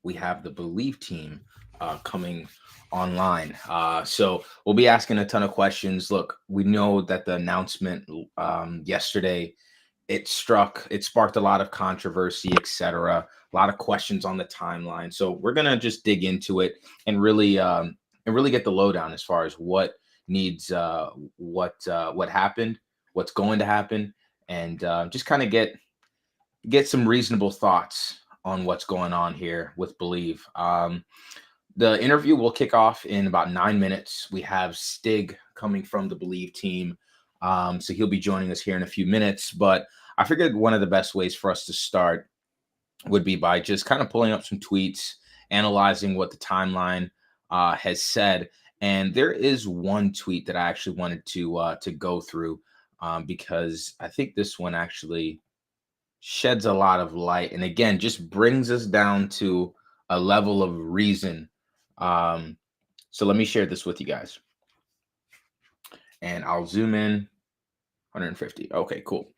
we have the Believe team coming online. So we'll be asking a ton of questions. Look, we know that the announcement yesterday, it sparked a lot of controversy, etc. A lot of questions on the timeline. So we're gonna just dig into it and really get the lowdown as far as what needs, what happened, what's going to happen, and just kind of get some reasonable thoughts on what's going on here with Believe. The interview will kick off in about 9 minutes. We have Stig coming from the Believe team. So he'll be joining us here in a few minutes. But I figured one of the best ways for us to start would be by just kind of pulling up some tweets, analyzing what the timeline has said. And there is one tweet that I actually wanted to go through because I think this one actually sheds a lot of light, and again just brings us down to a level of reason. So let me share this with you guys, and I'll zoom in. 150. Okay, cool.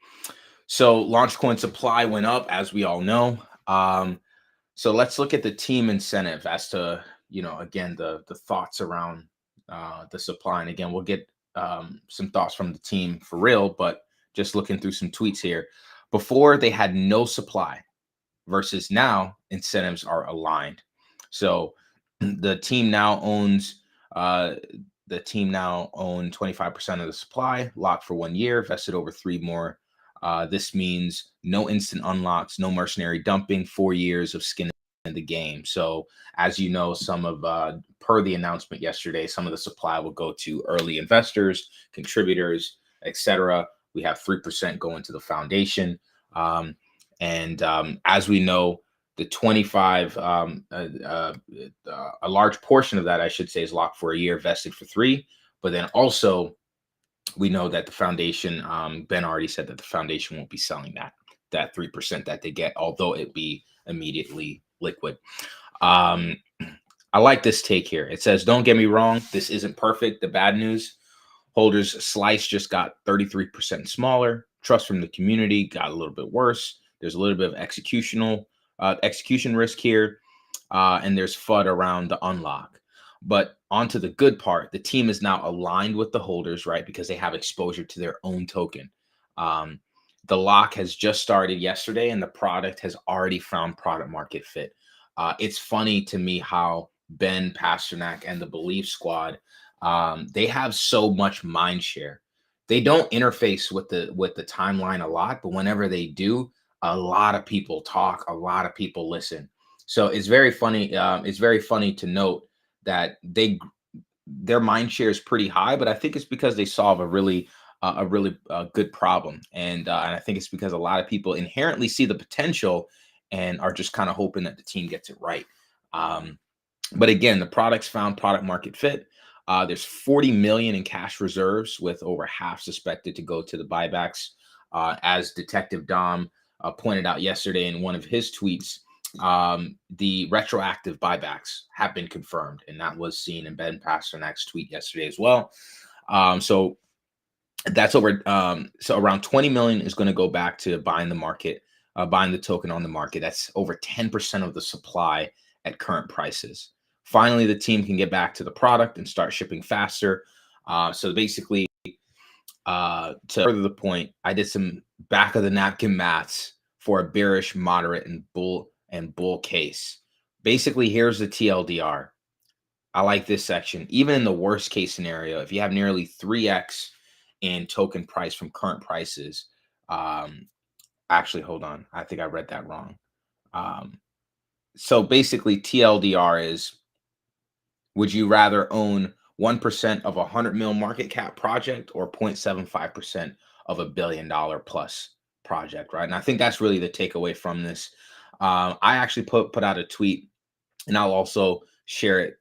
So launch coin supply went up, as we all know. So let's look at the team incentive as to, again, the thoughts around the supply. And again, we'll get some thoughts from the team for real, but just looking through some tweets here. Before, they had no supply, versus now incentives are aligned. So the team now owns 25% of the supply, locked for 1 year, vested over 3 more. This means no instant unlocks, no mercenary dumping, 4 years of skin in the game. So as you know, per the announcement yesterday, some of the supply will go to early investors, contributors, etc. We have 3% going to the foundation. As we know, the 25, a large portion of that, I should say, is locked for 1 year, vested for 3. But then also, we know that the foundation, Ben already said that the foundation won't be selling that 3% that they get, although it be immediately liquid. I like this take here. It says, don't get me wrong, this isn't perfect. The bad news, holders slice just got 33% smaller. Trust from the community got a little bit worse. There's a little bit of execution risk here, and there's FUD around the unlock. But onto the good part, the team is now aligned with the holders, right? Because they have exposure to their own token. The lock has just started yesterday, and the product has already found product market fit. It's funny to me how Ben Pasternak and the Belief Squad, they have so much mind share. They don't interface with the timeline a lot, but whenever they do, a lot of people talk, a lot of people listen. So it's very funny. It's very funny to note that their mind share is pretty high, but I think it's because they solve a really good problem, and I think it's because a lot of people inherently see the potential and are just kind of hoping that the team gets it right. But again, the product's found product market fit. There's 40 million in cash reserves, with over half suspected to go to the buybacks. As Detective Dom pointed out yesterday in one of his tweets, the retroactive buybacks have been confirmed, and that was seen in Ben Pasternak's tweet yesterday as well. So that's over. So around 20 million is going to go back to buying the market, buying the token on the market. That's over 10% of the supply at current prices. Finally, the team can get back to the product and start shipping faster. So basically, to further the point, I did some back of the napkin maths for a bearish, moderate, and bull case. Basically, here's the TLDR. I like this section. Even in the worst case scenario, if you have nearly 3x in token price from current prices, actually, hold on. I think I read that wrong. So basically, TLDR is, would you rather own 1% of a 100 mil market cap project or 0.75% of $1 billion plus project, right? And I think that's really the takeaway from this. I actually put out a tweet, and I'll also share it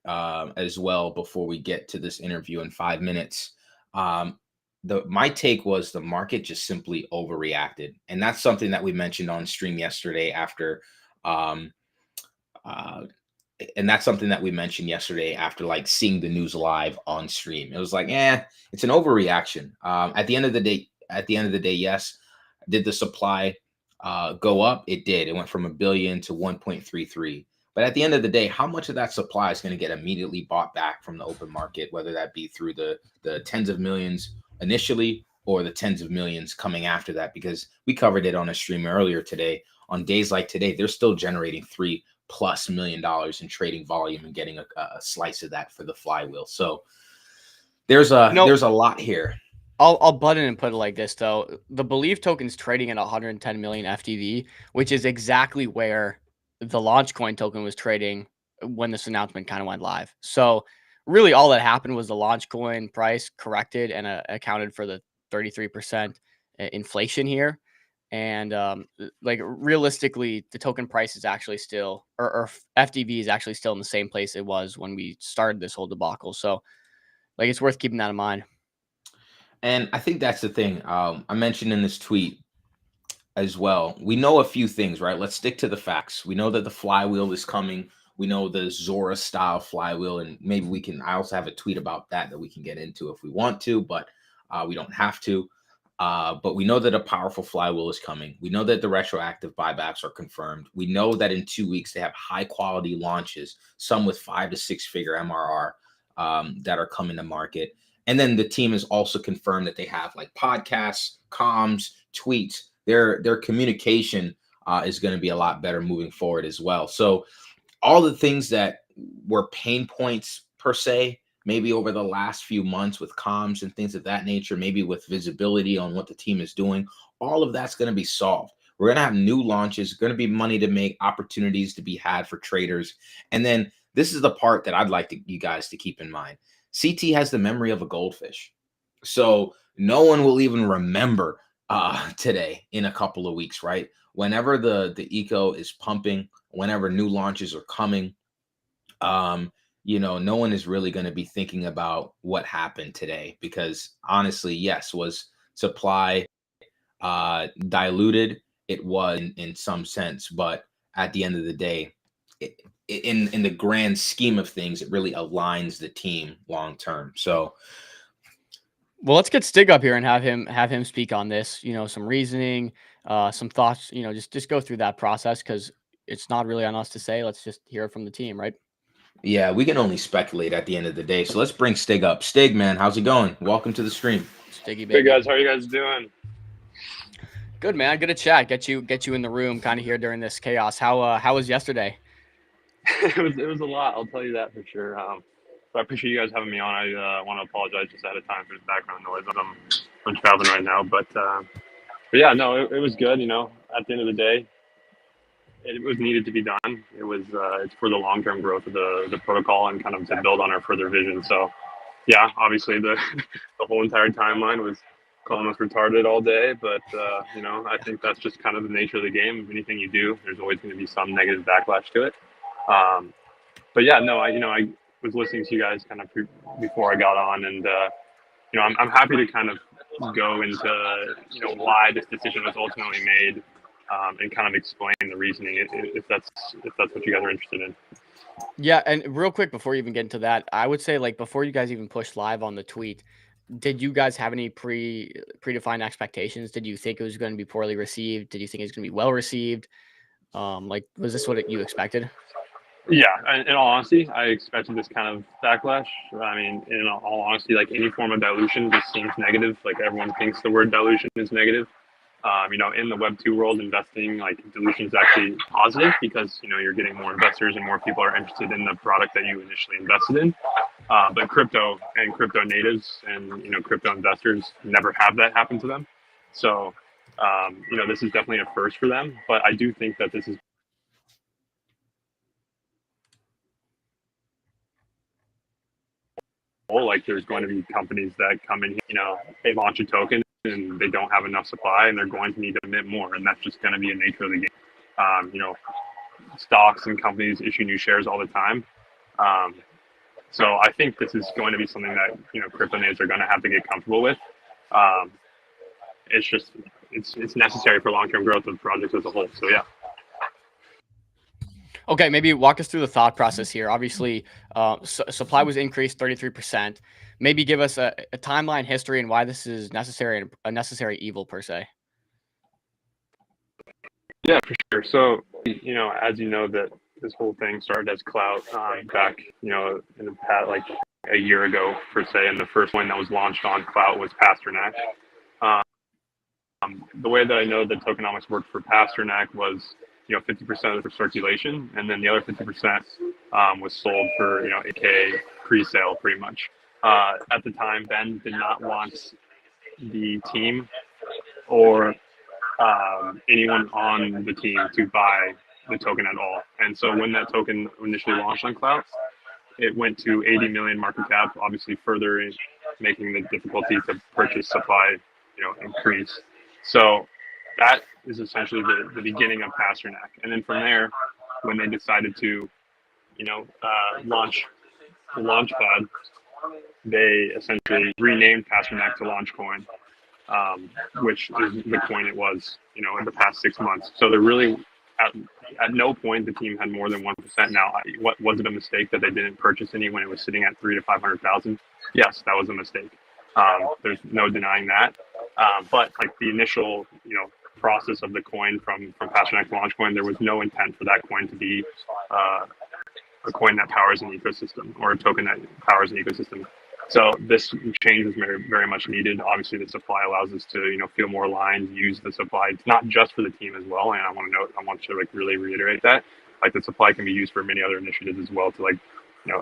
as well before we get to this interview in 5 minutes. My take was the market just simply overreacted, and that's something that we mentioned on stream yesterday after like seeing the news live on stream. It was like, it's an overreaction. At the end of the day, yes. Did the supply go up? It did. It went from 1 billion to 1.33. But at the end of the day, how much of that supply is going to get immediately bought back from the open market, whether that be through the tens of millions initially or the tens of millions coming after that? Because we covered it on a stream earlier today. On days like today, they're still generating $3+ million in trading volume and getting a slice of that for the flywheel. So there's a lot here. I'll butt in and put it like this though. The Believe token's trading at 110 million FTV, which is exactly where the LaunchCoin token was trading when this announcement kind of went live. So really all that happened was the LaunchCoin price corrected and accounted for the 33% inflation here. And like realistically, the token price is actually still, or FTV is actually still in the same place it was when we started this whole debacle. So like it's worth keeping that in mind. And I think that's the thing. I mentioned in this tweet as well. We know a few things, right? Let's stick to the facts. We know that the flywheel is coming. We know the Zora style flywheel, and maybe we can. I also have a tweet about that we can get into if we want to, but we don't have to. But we know that a powerful flywheel is coming. We know that the retroactive buybacks are confirmed. We know that in 2 weeks they have high quality launches, some with 5 to 6 figure MRR that are coming to market. And then the team has also confirmed that they have like podcasts, comms, tweets. Their communication is going to be a lot better moving forward as well. So all the things that were pain points per se, maybe over the last few months with comms and things of that nature, maybe with visibility on what the team is doing, all of that's going to be solved. We're going to have new launches, going to be money to make, opportunities to be had for traders. And then this is the part that I'd like you guys to keep in mind. CT has the memory of a goldfish. So no one will even remember today in a couple of weeks, right? Whenever the eco is pumping, whenever new launches are coming, no one is really going to be thinking about what happened today because honestly, yes, was supply diluted? It was in some sense, but at the end of the day, in the grand scheme of things, it really aligns the team long term. So, well, let's get Stig up here and have him speak on this. Some reasoning, some thoughts. Just go through that process because it's not really on us to say. Let's just hear it from the team, right? yeah, we can only speculate at the end of the day. So let's bring Stig up. Stig, man, how's it going? Welcome to the stream. Stiggy Hey baby. guys, how are you guys doing? Good, man. Good to chat. Get you in the room, kind of here during this chaos. How was yesterday? It was a lot, I'll tell you that for sure. But I appreciate you guys having me on. I want to apologize just ahead of time for the background noise. I'm traveling right now, but yeah, no, it was good. At the end of the day, it was needed to be done. It's for the long term growth of the protocol and kind of to build on our further vision. So yeah, obviously the the whole entire timeline was calling us retarded all day, but I think that's just kind of the nature of the game. Anything you do, there's always going to be some negative backlash to it. But yeah, no, I was listening to you guys kind of before I got on, and I'm happy to kind of go into why this decision was ultimately made, and kind of explain the reasoning if that's what you guys are interested in. Yeah, and real quick before you even get into that, I would say like before you guys even pushed live on the tweet, did you guys have any predefined expectations? Did you think it was going to be poorly received? Did you think it was going to be well received? Like was this what you expected? Yeah, in all honesty, I expected this kind of backlash. I mean, in all honesty, like any form of dilution just seems negative. Like everyone thinks the word dilution is negative. In the Web2 world, investing like dilution is actually positive because you're getting more investors and more people are interested in the product that you initially invested in. But crypto and crypto natives and crypto investors never have that happen to them. So this is definitely a first for them. But I do think that this is like there's going to be companies that come in, they launch a token and they don't have enough supply and they're going to need to mint more, and that's just going to be a nature of the game. Stocks and companies issue new shares all the time. So I think this is going to be something that crypto natives are going to have to get comfortable with. It's necessary for long-term growth of projects as a whole. So yeah. Okay, maybe walk us through the thought process here. Obviously, supply was increased 33%. Maybe give us a timeline history and why this is necessary and a necessary evil per se. Yeah, for sure. So, as you know that this whole thing started as clout back, in the past, like a year ago per se, and the first one that was launched on clout was Pasternak. The way that I know the tokenomics worked for Pasternak was, 50% for circulation, and then the other 50% was sold for, 8K pre-sale pretty much. At the time, Ben did not want the team or anyone on the team to buy the token at all. And so when that token initially launched on Cloud, it went to 80 million market cap, obviously further making the difficulty to purchase supply, increase. So that is essentially the beginning of Pasternak. And then from there, when they decided to, launch the Launchpad, they essentially renamed Pasternak to LaunchCoin, which is the coin it was, in the past 6 months. So they're really at no point the team had more than 1%. Now, what was it a mistake that they didn't purchase any when it was sitting at 300,000 to 500,000? Yes, that was a mistake. There's no denying that. But like the initial, process of the coin from Pasternak to LaunchCoin, there was no intent for that coin to be a coin that powers an ecosystem or a token that powers an ecosystem. So this change is very, very much needed. Obviously, the supply allows us to, feel more aligned, use the supply. It's not just for the team as well. And I want to like really reiterate that. Like the supply can be used for many other initiatives as well to like,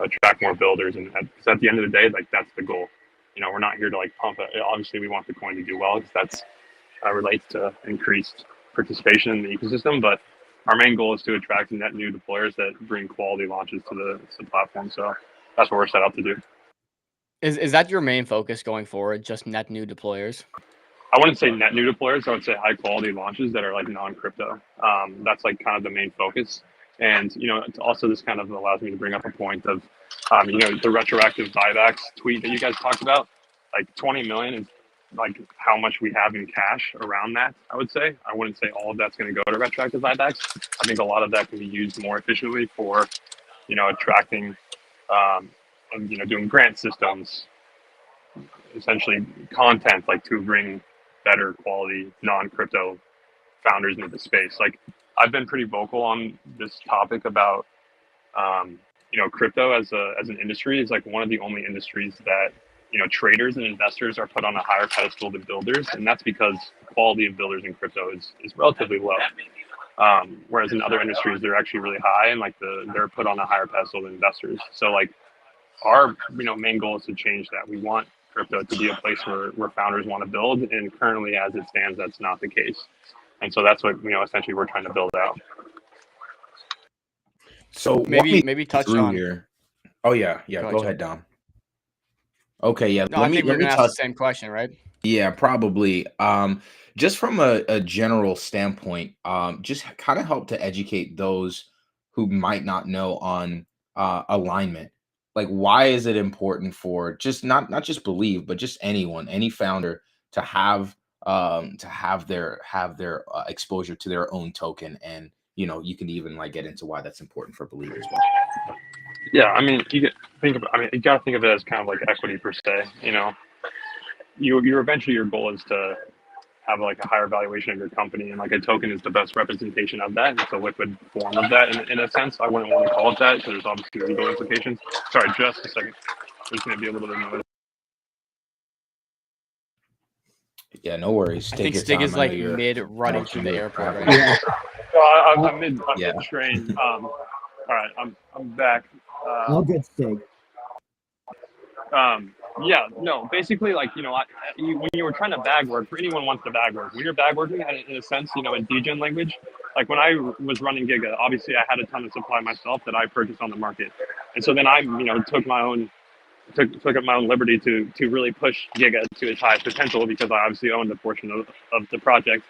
attract more builders. And at the end of the day, like that's the goal. We're not here to like pump it. Obviously, we want the coin to do well because that's relates to increased participation in the ecosystem. But our main goal is to attract net new deployers that bring quality launches to the platform. So that's what we're set out to do. Is that your main focus going forward? Just net new deployers? I wouldn't say net new deployers. I would say high quality launches that are like non-crypto. That's like kind of the main focus. And, also this kind of allows me to bring up a point of, the retroactive buybacks tweet that you guys talked about, like 20 million is like how much we have in cash around that. I would say, I wouldn't say all of that's going to go to retroactive buybacks. I think a lot of that can be used more efficiently for, attracting, and, doing grant systems, essentially content like to bring better quality non-crypto founders into the space. Like I've been pretty vocal on this topic about, crypto as an industry is like one of the only industries that, traders and investors are put on a higher pedestal than builders. And that's because the quality of builders in crypto is relatively low. Whereas in other industries, they're actually really high and like they're put on a higher pedestal than investors. So like our, main goal is to change that. We want crypto to be a place where founders want to build. And currently as it stands, that's not the case. And so that's what, essentially we're trying to build out. So maybe touch on here. Oh yeah. Go ahead, Dom. Okay, yeah. No, I think we're gonna ask the same question, right? Yeah, probably. Just from a general standpoint, just kind of help to educate those who might not know on alignment. Like, why is it important for just not just Believe, but just any founder to have their exposure to their own token, and you can even like get into why that's important for Believe as well. Yeah, I mean, you got to think of it as kind of like equity per se. You're eventually your goal is to have like a higher valuation of your company, and like a token is the best representation of that. It's a liquid form of that in a sense. I wouldn't want to call it that because there's obviously legal implications. Sorry, just a second. There's going to be a little bit of noise. Yeah, no worries. I think Stig is like mid running through the airport right now. So I'm mid train. All right, I'm back. All good, Stig. Yeah, no, basically, like, when you were trying to bag work, anyone wants to bag work. When you're bag working, in a sense, in DGen language, like when I was running Giga, obviously I had a ton of supply myself that I purchased on the market. And so then I, took up my own liberty to really push Giga to its highest potential because I obviously owned a portion of the project.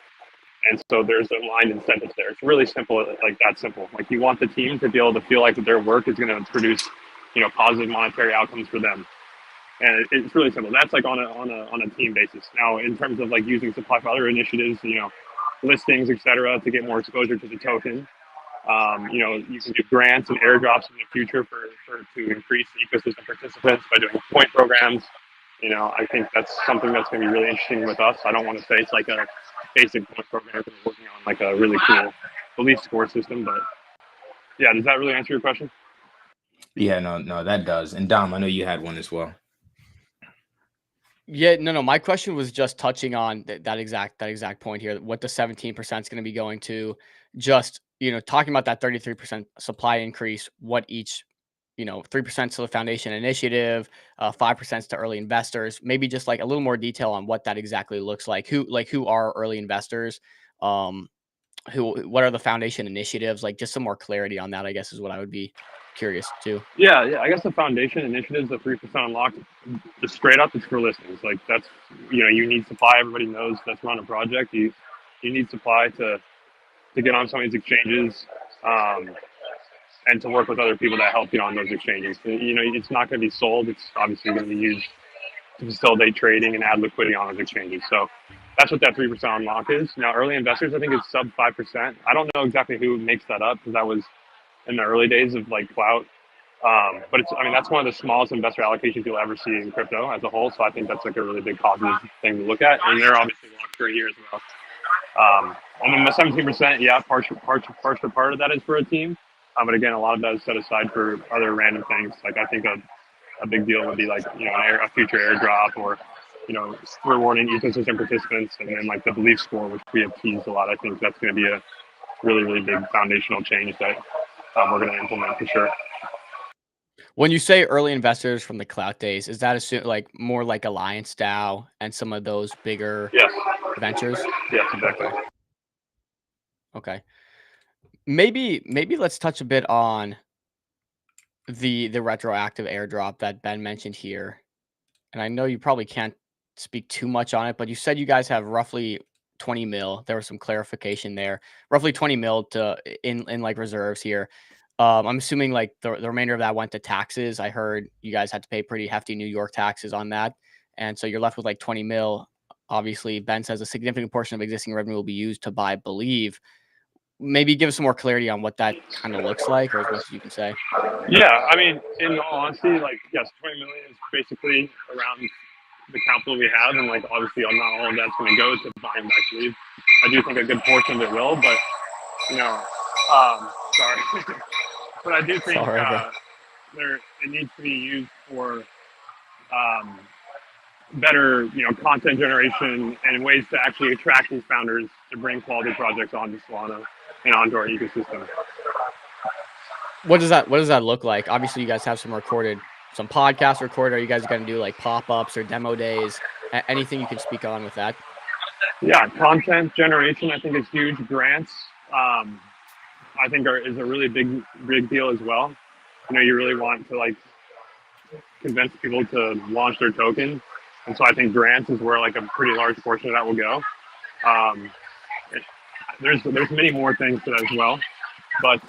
And so there's aligned incentives there. It's really simple, like that simple. Like you want the team to be able to feel like that their work is going to produce, positive monetary outcomes for them. And it's really simple. That's like on a team basis. Now, in terms of like using supply for other initiatives, listings, et cetera, to get more exposure to the token. You can do grants and airdrops in the future to increase ecosystem participants by doing point programs. I think that's something that's going to be really interesting with us. I don't want to say it's like a basic point program. We're working on like a really cool belief score system, but Yeah, does that really answer your question? Yeah, no, that does. And Dom, I know you had one as well. Yeah, no. My question was just touching on that exact point here. What the 17% is going to be going to, just talking about that 33% supply increase. What each 3% to the foundation initiative, 5% to early investors. Maybe just like a little more detail on what that exactly looks like. Who are early investors? What are the foundation initiatives? Like just some more clarity on that, I guess, is what I would be curious to. Yeah. I guess the foundation initiatives, the 3% unlocked, just straight up, it's for listings. Like that's you need supply. Everybody knows that's run a project. You need supply to get on some of these exchanges, and to work with other people that help you on those exchanges. It's not going to be sold. It's obviously going to be used to facilitate trading and add liquidity on those exchanges. So that's what that 3% unlock is. Now, early investors, I think it's sub 5%. I don't know exactly who makes that up because that was in the early days of like clout. But that's one of the smallest investor allocations you'll ever see in crypto as a whole. So I think that's like a really big positive thing to look at. And they're obviously launched for a year as well. And then the 17%, yeah, partial part of that is for a team. But again, a lot of that is set aside for other random things. Like I think a big deal would be like, a future airdrop or, rewarding ecosystem participants, and then like the belief score, which we have teased a lot. I think that's going to be a really, really big foundational change that we're going to implement for sure. When you say early investors from the clout days, is that like more like Alliance DAO and some of those bigger Yes. ventures? Yes, exactly. Okay. Maybe let's touch a bit on the retroactive airdrop that Ben mentioned here. And I know you probably can't speak too much on it, but you said you guys have roughly 20 mil. There was some clarification there. Roughly 20 mil in like reserves here. I'm assuming like the remainder of that went to taxes. I heard you guys had to pay pretty hefty New York taxes on that. And so you're left with like 20 mil. Obviously, Ben says a significant portion of existing revenue will be used to buy Believe. Maybe give us some more clarity on what that kind of looks like, or as much as you can say. Yeah, in all honesty, like yes, 20 million is basically around the capital we have, and like obviously not all of that's going to go to buying back Believe. I do think a good portion of it will, but sorry, but I do think Sorry, bro. it needs to be used for better content generation and ways to actually attract these founders to bring quality projects onto Solana and onto our ecosystem. What does that look like? Obviously, you guys have some podcasts recorded. Are you guys going to do like pop-ups or demo days? Anything you can speak on with that? Yeah, content generation I think is huge. Grants, I think is a really big deal as well. You really want to like convince people to launch their token, and so I think grants is where like a pretty large portion of that will go. There's many more things to that as well, but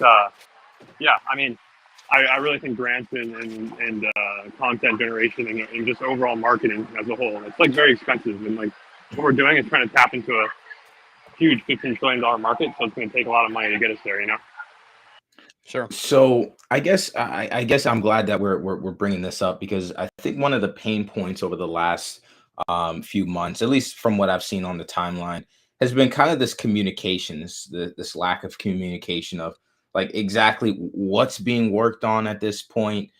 yeah, I really think grants and content generation and just overall marketing as a whole, it's like very expensive, and like what we're doing is trying to tap into a huge $15 trillion market, so it's going to take a lot of money to get us there. Sure. So I guess I'm glad that we're bringing this up, because I think one of the pain points over the last few months, at least from what I've seen on the timeline, has been kind of this this lack of communication of like exactly what's being worked on at this point.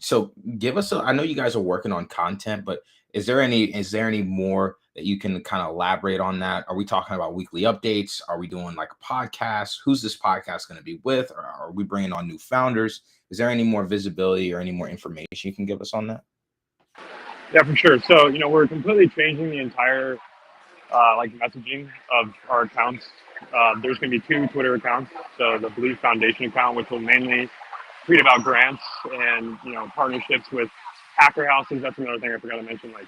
So give us I know you guys are working on content, but is there any more that you can kind of elaborate on that? Are we talking about weekly updates? Are we doing like a podcast? Who's this podcast going to be with? Or are we bringing on new founders? Is there any more visibility or any more information you can give us on that? Yeah, for sure. So, we're completely changing the entire messaging of our accounts. There's going to be 2 Twitter accounts. So the Believe Foundation account, which will mainly tweet about grants and partnerships with hacker houses. That's another thing I forgot to mention. Like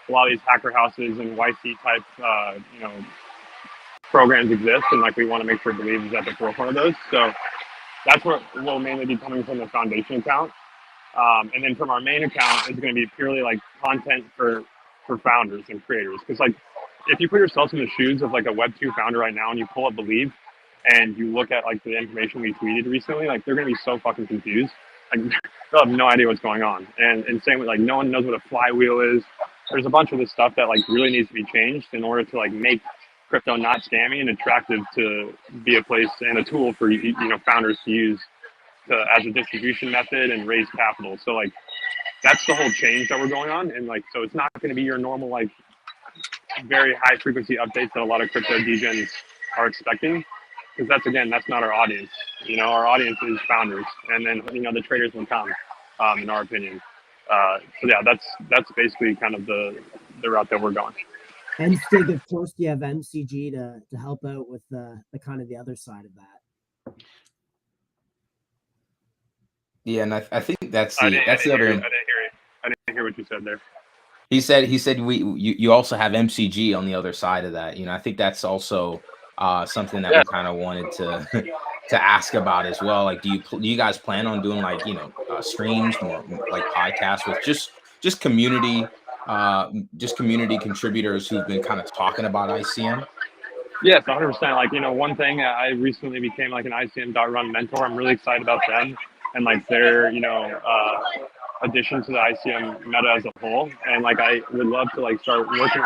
a lot of these hacker houses and YC type programs exist, and like we want to make sure Believe is at the forefront of those. So that's what will mainly be coming from the foundation account. And then from our main account, it's going to be purely like content for founders and creators. Because like if you put yourself in the shoes of like a Web 2 founder right now and you pull up Believe and you look at like the information we tweeted recently, like they're going to be so fucking confused. Like they'll have no idea what's going on. And same with like no one knows what a flywheel is. There's a bunch of this stuff that like really needs to be changed in order to like make crypto not scammy and attractive to be a place and a tool for founders to use as a distribution method and raise capital. So like that's the whole change that we're going on, and like so it's not going to be your normal like very high frequency updates that a lot of crypto degens are expecting, because that's not our audience. Our audience is founders, and then the traders will come, in our opinion. So yeah, that's basically kind of the route that we're going. And Stig, of course, you have MCG to help out with the kind of the other side of that. Yeah, and I think that's I the didn't other. hear you. I didn't hear what you said there. He said you also have MCG on the other side of that. I think that's also something that we kind of wanted to to ask about as well. Like, do you guys plan on doing like streams, more like podcasts with just community contributors who've been kind of talking about ICM? Yes, 100%. Like, one thing, I recently became like an ICM.run mentor. I'm really excited about them and like their, addition to the ICM meta as a whole. And like, I would love to like start working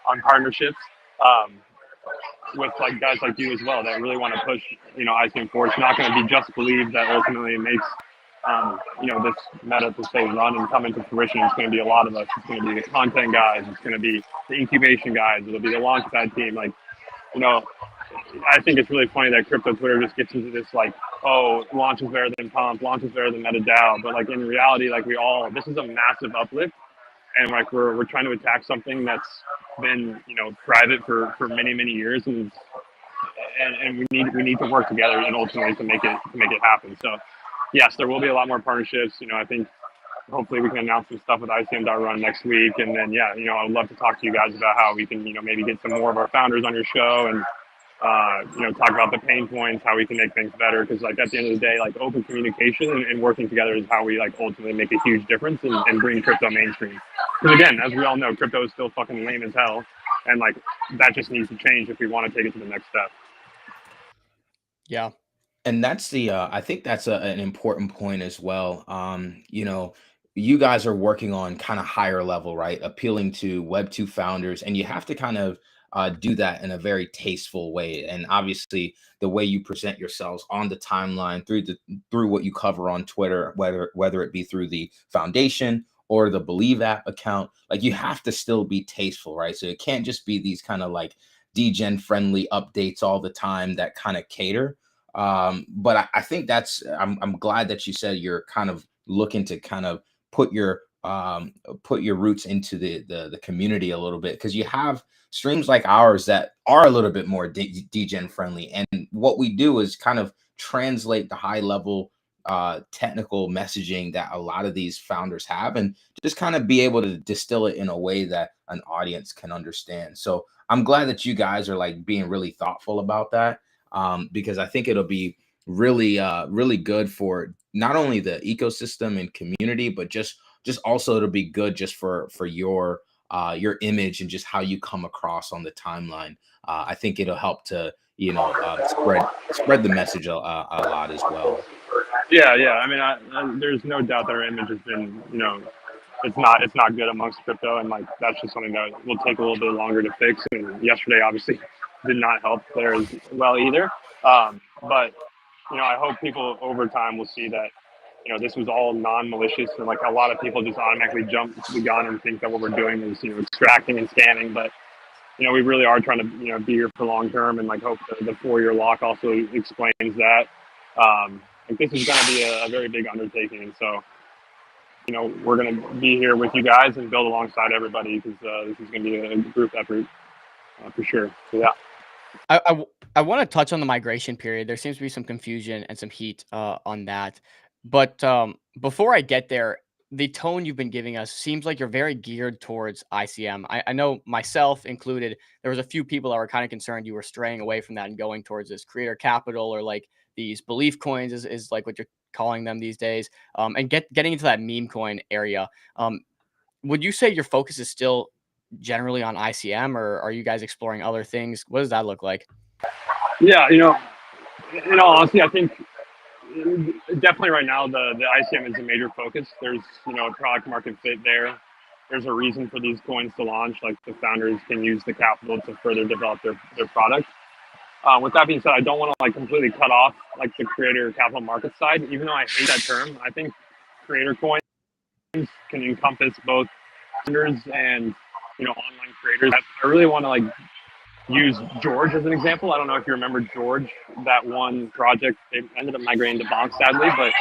on partnerships with like guys like you as well that really want to push, ICM forward. It's not going to be just Believe that ultimately makes, this meta to say run and come into fruition. It's going to be a lot of us. It's going to be the content guys. It's going to be the incubation guys. It'll be the launchpad team. Like, I think it's really funny that crypto Twitter just gets into this like, oh, launch is better than pump, launch is better than MetaDAO. But like in reality, like this is a massive uplift, and like we're trying to attack something that's been private for many years, and we need to work together and ultimately to make it happen. So yes, there will be a lot more partnerships. I think hopefully we can announce some stuff with ICM.run next week. And then, I'd love to talk to you guys about how we can, maybe get some more of our founders on your show and, talk about the pain points, how we can make things better. Because like at the end of the day, like open communication and working together is how we like ultimately make a huge difference and bring crypto mainstream. Because again, as we all know, crypto is still fucking lame as hell. And like that just needs to change if we want to take it to the next step. Yeah. And that's I think that's an important point as well. You guys are working on kind of higher level, right? Appealing to Web2 founders, and you have to kind of do that in a very tasteful way. And obviously, the way you present yourselves on the timeline through what you cover on Twitter, whether it be through the foundation or the Believe app account, like you have to still be tasteful, right? So it can't just be these kind of like degen friendly updates all the time that kind of cater. But I think I'm glad that you said you're kind of looking to kind of put your roots into the community a little bit, because you have streams like ours that are a little bit more degen friendly, and what we do is kind of translate the high level technical messaging that a lot of these founders have, and just kind of be able to distill it in a way that an audience can understand. So I'm glad that you guys are like being really thoughtful about that. Because I think it'll be really, really good for not only the ecosystem and community, but just also it'll be good just for your image and just how you come across on the timeline. I think it'll help to spread the message a lot as well. Yeah. I mean, there's no doubt that our image has been, it's not good amongst crypto, and like that's just something that will take a little bit longer to fix. And yesterday, obviously, did not help there as well either. But I hope people over time will see that this was all non-malicious, and like a lot of people just automatically jump to the gun and think that what we're doing is extracting and scanning. But we really are trying to be here for long term, and like hope the 4-year lock also explains that. Like this is going to be a very big undertaking, and so we're going to be here with you guys and build alongside everybody, because this is going to be a group effort for sure. So yeah. I want to touch on the migration period. There seems to be some confusion and some heat on that. But before I get there, the tone you've been giving us seems like you're very geared towards ICM. I know myself included, there was a few people that were kind of concerned you were straying away from that and going towards this creator capital, or like these belief coins is like what you're calling them these days, and getting into that meme coin area. Would you say your focus is still generally on ICM, or are you guys exploring other things? What does that look like? Yeah, in all honesty, I think definitely right now the ICM is a major focus. There's a product market fit there. there's a reason for these coins to launch. Like the founders can use the capital to further develop their product. With that being said, I don't want to like completely cut off like the creator capital market side, even though I hate that term. I think creator coins can encompass both founders and online creators. I really want to like use George as an example. I don't know if you remember George, that one project. They ended up migrating to Bonk, sadly, but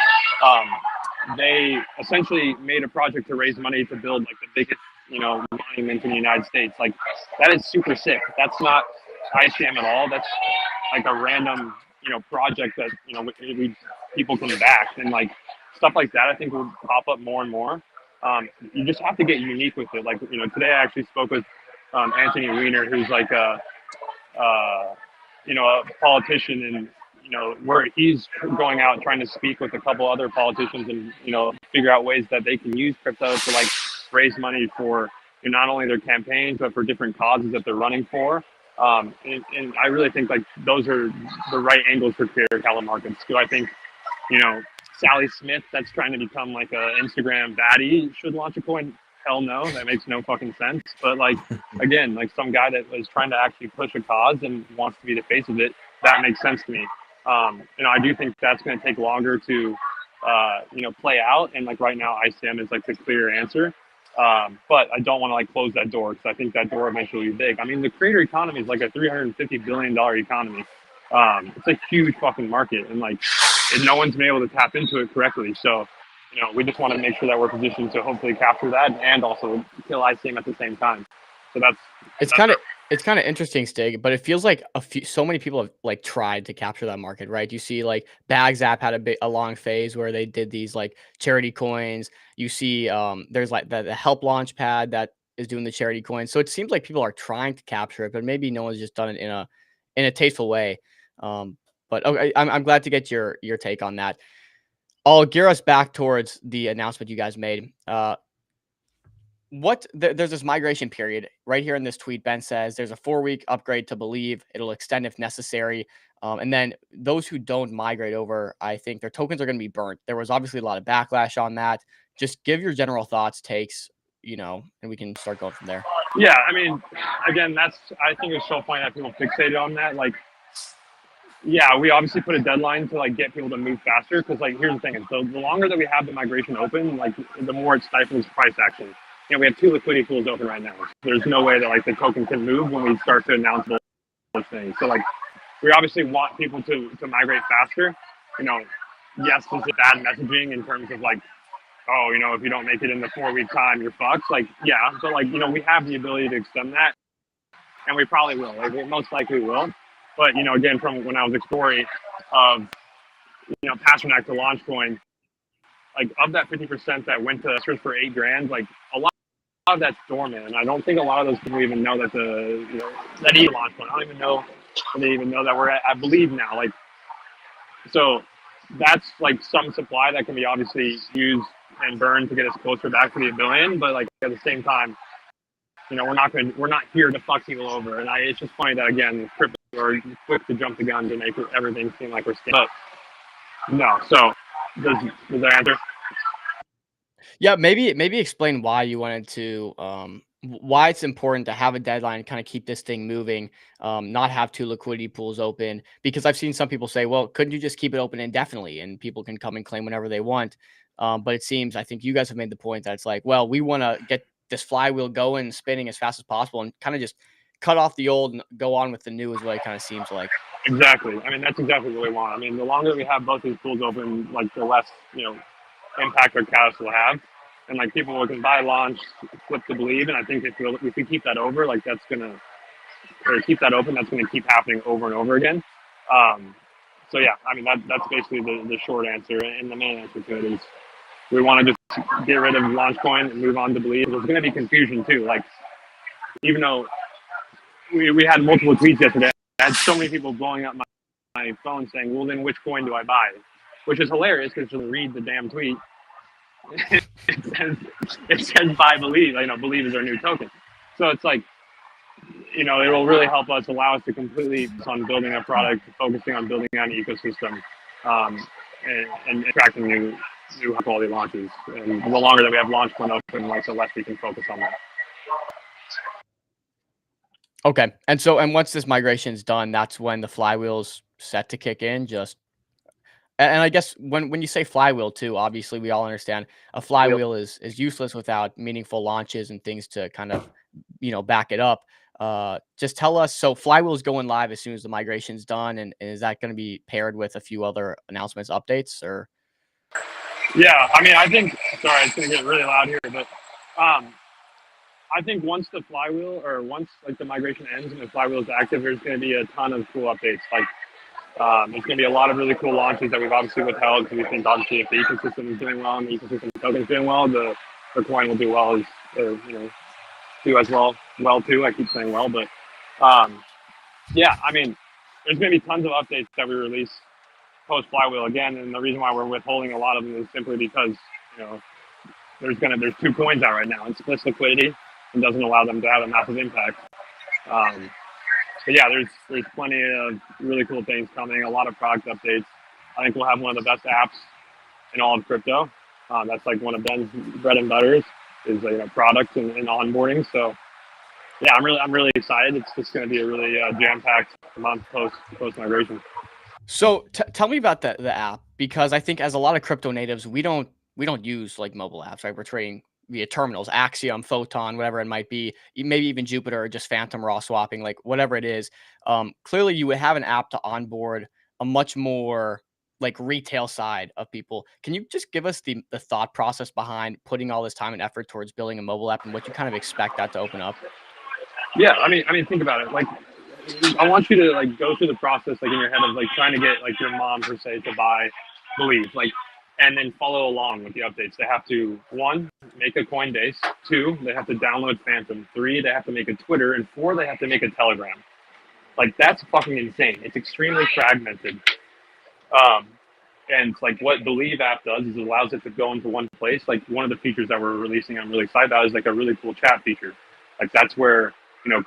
they essentially made a project to raise money to build like the biggest monument in the United States. Like that is super sick. That's not ICM at all. That's like a random project that people can back, and like stuff like that I think will pop up more and more. You just have to get unique with it. Like today I actually spoke with Anthony Weiner, who's like a politician, and where he's going out trying to speak with a couple other politicians and figure out ways that they can use crypto to like raise money for not only their campaigns but for different causes that they're running for. And I really think like those are the right angles for creator capital markets. Do I think Sally Smith, that's trying to become like a Instagram baddie, should launch a coin? Hell no, that makes no fucking sense. But like again, like some guy that was trying to actually push a cause and wants to be the face of it, that makes sense to me. I do think that's going to take longer to play out, and like right now ICM is like the clear answer. But I don't want to like close that door, because I think that door eventually will be big. I mean, the creator economy is like a $350 billion economy. It's a huge fucking market, and like no one's been able to tap into it correctly. So we just want to make sure that we're positioned to hopefully capture that and also kill ICM at the same time. So it's kind of interesting, Stig, but it feels like so many people have like tried to capture that market, right? You see like Bags App had a long phase where they did these like charity coins. You see there's like the Help Launchpad that is doing the charity coins. So it seems like people are trying to capture it, but maybe no one's just done it in a tasteful way. But okay, I'm glad to get your take on that. I'll gear us back towards the announcement you guys made. There's this migration period right here in this tweet. Ben says there's a 4-week upgrade to Believe. It'll extend if necessary. And then those who don't migrate over, I think their tokens are going to be burnt. There was obviously a lot of backlash on that. Just give your general thoughts, takes, and we can start going from there. Yeah, I mean, again, I think it's so funny that people fixated on that. Like, yeah, we obviously put a deadline to like get people to move faster, because like here's the thing: so the longer that we have the migration open, like the more it stifles price action. We have 2 liquidity pools open right now. There's no way that like the token can move when we start to announce those things. So like we obviously want people to migrate faster. Yes, this is bad messaging in terms of like, oh, if you don't make it in the 4-week time, you're fucked. Like, yeah, but like we have the ability to extend that, and we probably will. Like, we most likely will. But again, from when I was exploring of Pasternak to LaunchCoin, like of that 50% that went to search for $8,000, like a lot of that's dormant, and I don't think a lot of those people even know that that even LaunchCoin. I don't even know if they even know that we're at Believe now. Like, so that's like some supply that can be obviously used and burned to get us closer back to the $1 billion. But like at the same time, we're not here to fuck people over. And it's just funny that again, crypto are quick to jump the gun to make everything seem like we're scared. But no. So does that answer? Yeah, maybe explain why you wanted to why it's important to have a deadline, kind of keep this thing moving, not have 2 liquidity pools open, because I've seen some people say, well, couldn't you just keep it open indefinitely and people can come and claim whenever they want? But it seems, I think you guys have made the point that it's like, well, we want to get this flywheel going, spinning as fast as possible, and kind of just cut off the old and go on with the new is what it kind of seems like. Exactly. I mean, that's exactly what we want. I mean, the longer we have both these pools open, like the less, impact our catalyst will have. And like people can buy, launch, flip to Believe. And I think if we keep that over, like keep that open, that's gonna keep happening over and over again. So yeah, I mean that's basically the short answer, and the main answer to it is we want to just get rid of LaunchCoin and move on to Believe. There's gonna be confusion too. Like even though we had multiple tweets yesterday, I had so many people blowing up my phone saying, well then which coin do I buy? Which is hilarious because you'll read the damn tweet. it says buy Believe. Believe is our new token. So it's like, it will really help us, allow us to completely focus on building a product, focusing on building on an ecosystem, and attracting new high quality launches. And the longer that we have LaunchCoin open, like the less we can focus on that. Okay. And once this migration is done, that's when the flywheel's set to kick in. And I guess when you say flywheel too, obviously we all understand a flywheel is useless without meaningful launches and things to kind of, back it up. Just tell us, so flywheel is going live as soon as the migration's done, and is that going to be paired with a few other announcements, updates, or? Yeah, I mean, I think, sorry, it's going to get really loud here, but I think once the flywheel, or once like the migration ends and the flywheel is active, there's going to be a ton of cool updates. Like there's going to be a lot of really cool launches that we've obviously withheld because we think obviously if the ecosystem is doing well and the ecosystem token is doing well, the coin will do well, do as well too. I keep saying well, but yeah, I mean, there's going to be tons of updates that we release post flywheel again, and the reason why we're withholding a lot of them is simply because there's 2 coins out right now. It splits liquidity and doesn't allow them to have a massive impact. But yeah, there's plenty of really cool things coming. A lot of product updates. I think we'll have one of the best apps in all of crypto. That's like one of Ben's bread and butters is product and onboarding. So yeah, I'm really excited. It's just going to be a really jam-packed month post migration. So tell me about the app, because I think as a lot of crypto natives, we don't use like mobile apps, right? We're trading via terminals, Axiom, Photon, whatever it might be, maybe even Jupiter, or just Phantom raw swapping, like whatever it is. Clearly you would have an app to onboard a much more like retail side of people. Can you just give us the thought process behind putting all this time and effort towards building a mobile app and what you kind of expect that to open up? Yeah, I mean, think about it. Like, I want you to like go through the process like in your head of like trying to get like your mom per se to buy Believe, like, and then follow along with the updates. They have to 1, make a Coinbase. 2, they have to download Phantom. 3, they have to make a Twitter, and 4, they have to make a Telegram. Like, that's fucking insane. It's extremely fragmented. And like what Believe app does is it allows it to go into one place. Like one of the features that we're releasing, I'm really excited about, is like a really cool chat feature. Like that's where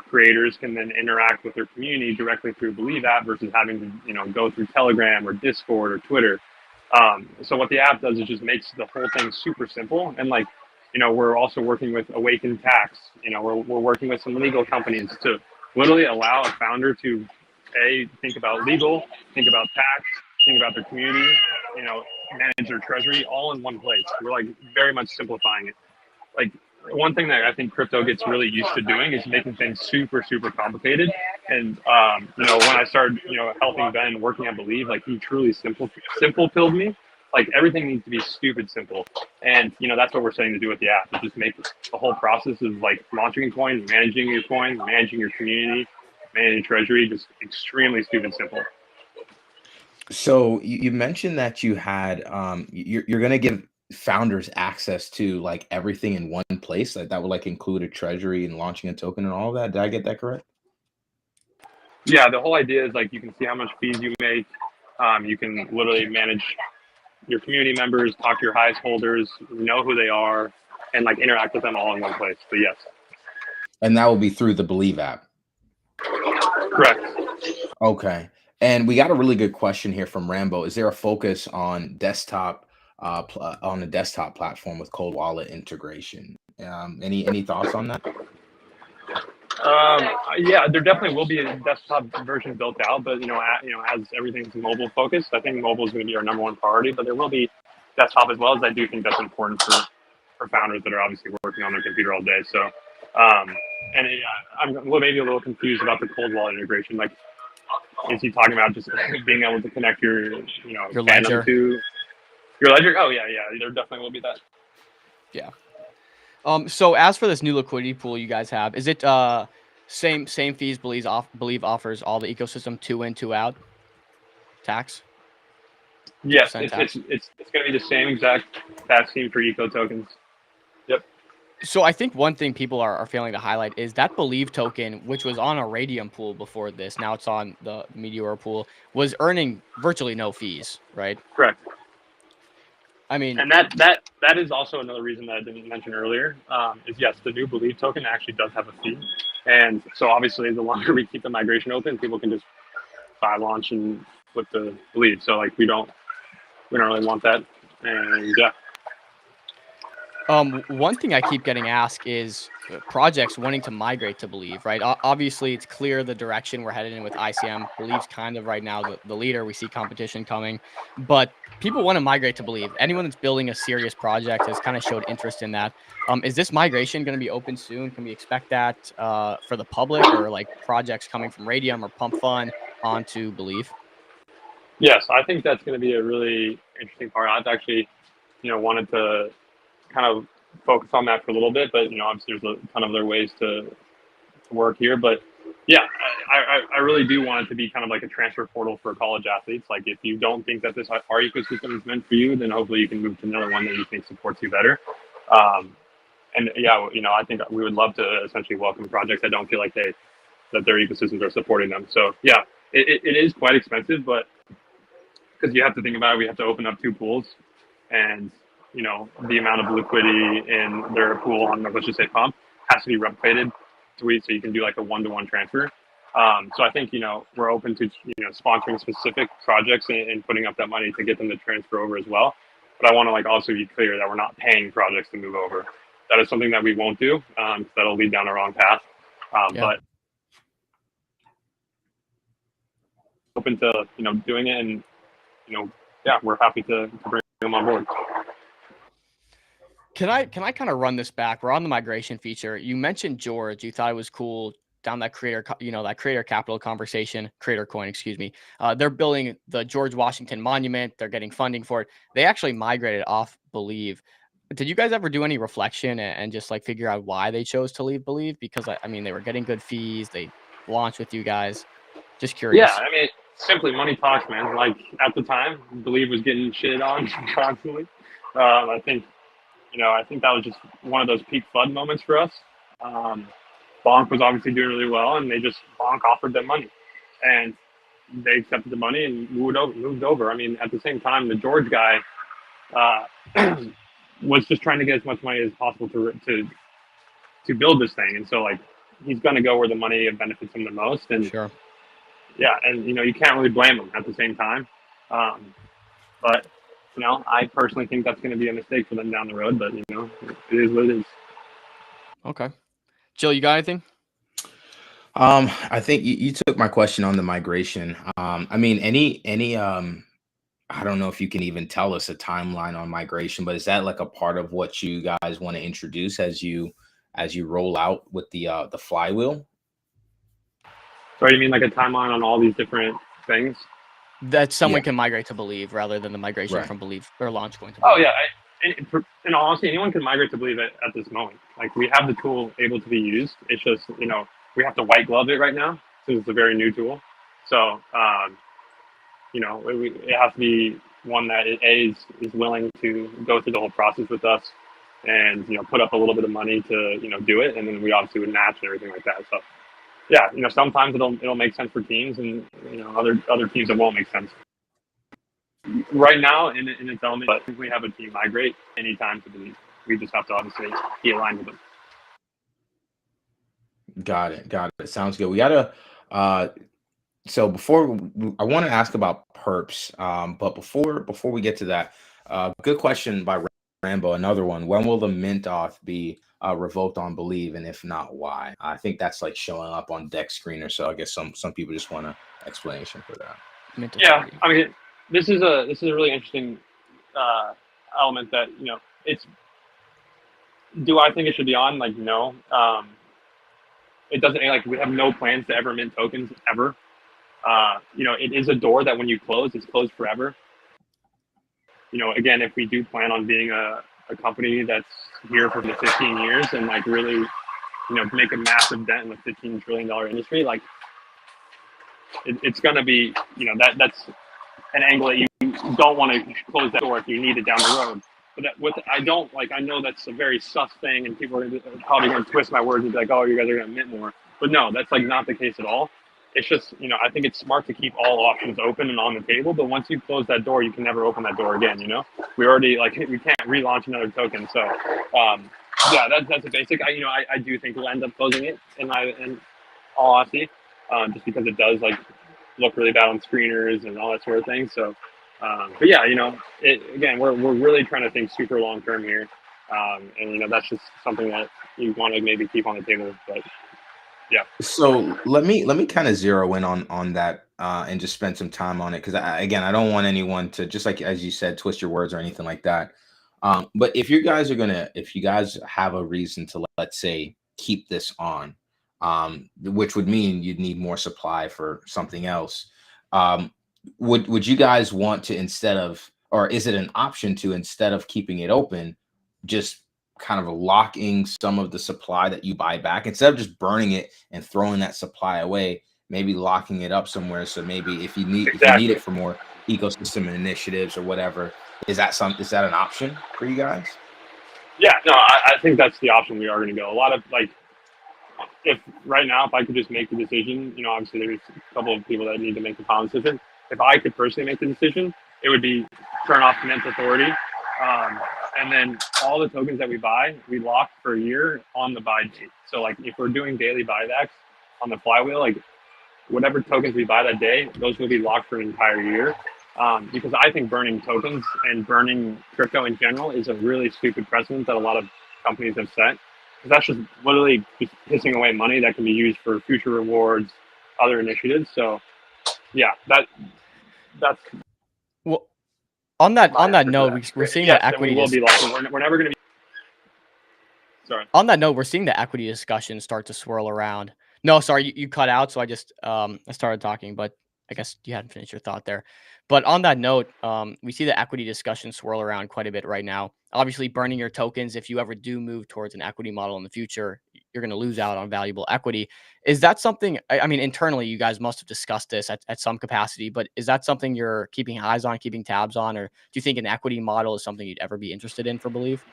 creators can then interact with their community directly through Believe app versus having to go through Telegram or Discord or Twitter. So what the app does is just makes the whole thing super simple. And like we're also working with Awaken Tax. We're working with some legal companies to literally allow a founder to think about legal, think about tax, think about their community, manage their treasury all in one place. We're like very much simplifying it. Like one thing that I think crypto gets really used to doing is making things super, super complicated. And, when I started, helping Ben working at Believe, like he truly simple pilled me. Like everything needs to be stupid simple. And, that's what we're starting to do with the app. Is just make the whole process of like launching coins, managing your community, managing treasury, just extremely stupid simple. So you mentioned that you had you're going to give founders access to like everything in one place. Like that would like include a treasury and launching a token and all of that. Did I get that correct? Yeah, the whole idea is like you can see how much fees you make. You can literally manage your community members, talk to your highest holders, know who they are, and like interact with them all in one place. But yes. And that will be through the Believe app. Correct. Okay. And we got a really good question here from Rambo. Is there a focus on desktop on the desktop platform with cold wallet integration? Any thoughts on that? Yeah, there definitely will be a desktop version built out, but as everything's mobile focused, I think mobile is going to be our number one priority. But there will be desktop as well, as I do think that's important for founders that are obviously working on their computer all day. So, I'm maybe a little confused about the cold wallet integration. Like, is he talking about just being able to connect your ledger to your ledger? Oh yeah, there definitely will be that. Yeah. So as for this new liquidity pool you guys have, is it same fees Believe offers all the ecosystem 2 in, 2 out tax? Yes, it's going to be the same exact tax scheme for eco tokens. Yep. So I think one thing people are failing to highlight is that Believe token, which was on a Radium pool before this, now it's on the Meteor pool, was earning virtually no fees, right? Correct. I mean, and that is also another reason that I didn't mention earlier. Is yes, the new Believe token actually does have a fee, and so obviously the longer we keep the migration open, people can just buy, launch, and flip the Believe. So like we don't really want that And yeah. One thing I keep getting asked is projects wanting to migrate to Believe, right? Obviously, it's clear the direction we're headed in with ICM. Believe's kind of right now the leader. We see competition coming, but people want to migrate to Believe. Anyone that's building a serious project has kind of showed interest in that. Is this migration going to be open soon? Can we expect that for the public, or like projects coming from Radium or Pump Fun onto Believe? Yes, I think that's going to be a really interesting part. I've actually, wanted to kind of focus on that for a little bit, but obviously there's a ton of other ways to work here. But yeah, I really do want it to be kind of like a transfer portal for college athletes. Like if you don't think that this our ecosystem is meant for you, then hopefully you can move to another one that you think supports you better. And yeah, I think we would love to essentially welcome projects that don't feel like that their ecosystems are supporting them. So yeah, it is quite expensive, but because you have to think about it, we have to open up 2 pools, and the amount of liquidity in their pool on, let's just say, Pump has to be replicated so you can do like a 1-to-1 transfer. So I think we're open to sponsoring specific projects and putting up that money to get them to transfer over as well. But I want to also be clear that we're not paying projects to move over. That is something that we won't do. That'll lead down the wrong path. But open to doing it, and yeah, we're happy to bring them on board. Can I kind of run this back? We're on the migration feature. You mentioned George. You thought it was cool down that creator capital conversation, creator coin, excuse me. They're building the George Washington Monument. They're getting funding for it. They actually migrated off Believe. Did you guys ever do any reflection and just like figure out why they chose to leave Believe? Because I mean, they were getting good fees. They launched with you guys. Just curious. Yeah, I mean, simply money talks, man. Like at the time, Believe was getting shitted on constantly. I think that was just one of those peak FUD moments for us. Bonk was obviously doing really well, and Bonk offered them money, and they accepted the money and moved over. I mean, at the same time, the George guy was just trying to get as much money as possible to build this thing, and so like he's going to go where the money benefits him the most. And sure. Yeah, and you can't really blame him at the same time. But I personally think that's going to be a mistake for them down the road. But it is what it is. Okay, Jill, you got anything? I think you took my question on the migration. I mean, any I don't know if you can even tell us a timeline on migration, but is that like a part of what you guys want to introduce as you roll out with the flywheel? So you mean like a timeline on all these different things? That someone can migrate to Believe rather than the migration from Believe or LAUNCHCOIN to Believe. Oh yeah, in all honesty, anyone can migrate to Believe at this moment. Like we have the tool able to be used. It's just we have to white glove it right now since it's a very new tool. So it has to be one that is willing to go through the whole process with us, and put up a little bit of money to do it, and then we obviously would match and everything like that. So. Yeah, sometimes it'll make sense for teams, and other teams it won't make sense. Right now, in its element, but if we have a team migrate anytime to Believe, we just have to obviously be aligned with them. Got it. Sounds good. We gotta. So I want to ask about perps, but before we get to that, good question by Rambo. Another one. When will the mint auth be revoked on Believe, and if not, why? I think that's like showing up on deck screener, so I guess some people just want an explanation for that. Yeah, I mean, this is a really interesting element that it's. Do I think it should be on? Like, no. It doesn't, like, we have no plans to ever mint tokens ever. It is a door that when you close, it's closed forever. Again, if we do plan on being a company that's here for the 15 years and like really, make a massive dent in the $15 trillion industry, like it's going to be, that's an angle that you don't want to close that door if you need it down the road. But I know that's a very sus thing, and people are probably going to twist my words and be like, oh, you guys are going to mint more. But no, that's like not the case at all. It's just, I think it's smart to keep all options open and on the table. But once you close that door, you can never open that door again. We already we can't relaunch another token. So, yeah, that's a basic. I do think we'll end up closing it in all honesty, just because it does like look really bad on screeners and all that sort of thing. So, But yeah, again, we're really trying to think super long term here, and that's just something that you want to maybe keep on the table. But yeah. So let me kind of zero in on that and just spend some time on it because again, I don't want anyone to, just like as you said, twist your words or anything like that. But if you guys have a reason to, let's say, keep this on, which would mean you'd need more supply for something else. Um, would you guys want to, instead of, or is it an option to, instead of keeping it open, just kind of locking some of the supply that you buy back, instead of just burning it and throwing that supply away, maybe locking it up somewhere, so maybe if you need it for more ecosystem initiatives or whatever, is that an option for you guys? Yeah, no, I think that's the option we are going to go. A lot of if right now, if I could just make the decision, obviously there's a couple of people that need to make the final decision. If I could personally make the decision, it would be turn off Mint Authority, and then all the tokens that we buy, we lock for a year on the buy date. So if we're doing daily buybacks on the flywheel, whatever tokens we buy that day, those will be locked for an entire year. Because I think burning tokens and burning crypto in general is a really stupid precedent that a lot of companies have set. Because that's just literally just pissing away money that can be used for future rewards, other initiatives. So, yeah, that's Well, on that note, we're seeing that yes, and we equity will be locking. We're never going to be. Sorry. on that note, we're seeing the equity discussion start to swirl around. No, sorry, you cut out, so I just I started talking, but I guess you hadn't finished your thought there. But on that note, we see the equity discussion swirl around quite a bit right now. Obviously, burning your tokens, if you ever do move towards an equity model in the future, you're going to lose out on valuable equity. Is that something, I mean, internally, you guys must have discussed this at some capacity, but is that something you're keeping eyes on, keeping tabs on, or do you think an equity model is something you'd ever be interested in for Believe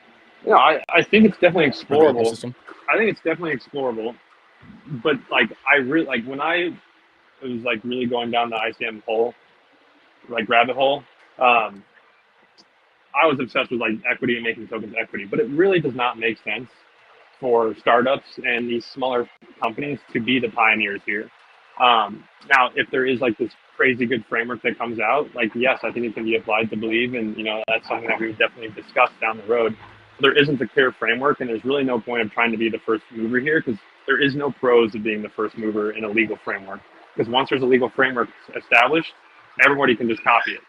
I think it's definitely for the explorable. ecosystem? I think it's definitely explorable. But I really when I was really going down the ICM hole, rabbit hole, um, I was obsessed with equity and making tokens equity. But it really does not make sense for startups and these smaller companies to be the pioneers here. Now, if there is this crazy good framework that comes out, yes, I think it can be applied to Believe, and that's something that we would definitely discuss down the road. There isn't a clear framework, and there's really no point of trying to be the first mover here because there is no pros of being the first mover in a legal framework. Because once there's a legal framework established, everybody can just copy it.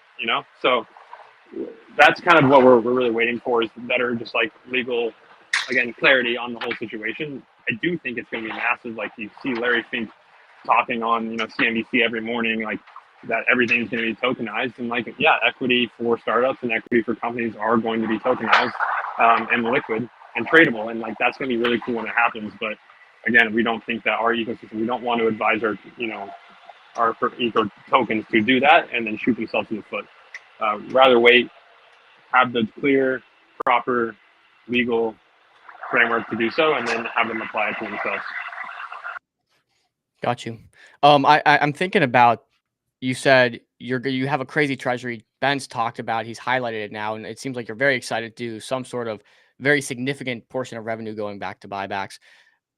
So that's kind of what we're really waiting for, is better just legal, again, clarity on the whole situation. I do think it's going to be massive. You see Larry Fink talking on CNBC every morning, that everything's going to be tokenized, and equity for startups and equity for companies are going to be tokenized and liquid and tradable, and that's going to be really cool when it happens. But again, we don't think that our ecosystem, we don't want to advise our eco tokens to do that and then shoot themselves in the foot. Rather wait, have the clear, proper, legal framework to do so, and then have them apply it to themselves. Got you. I'm thinking about, you said you have a crazy treasury. Ben's talked about, he's highlighted it now, and it seems like you're very excited to do some sort of very significant portion of revenue going back to buybacks.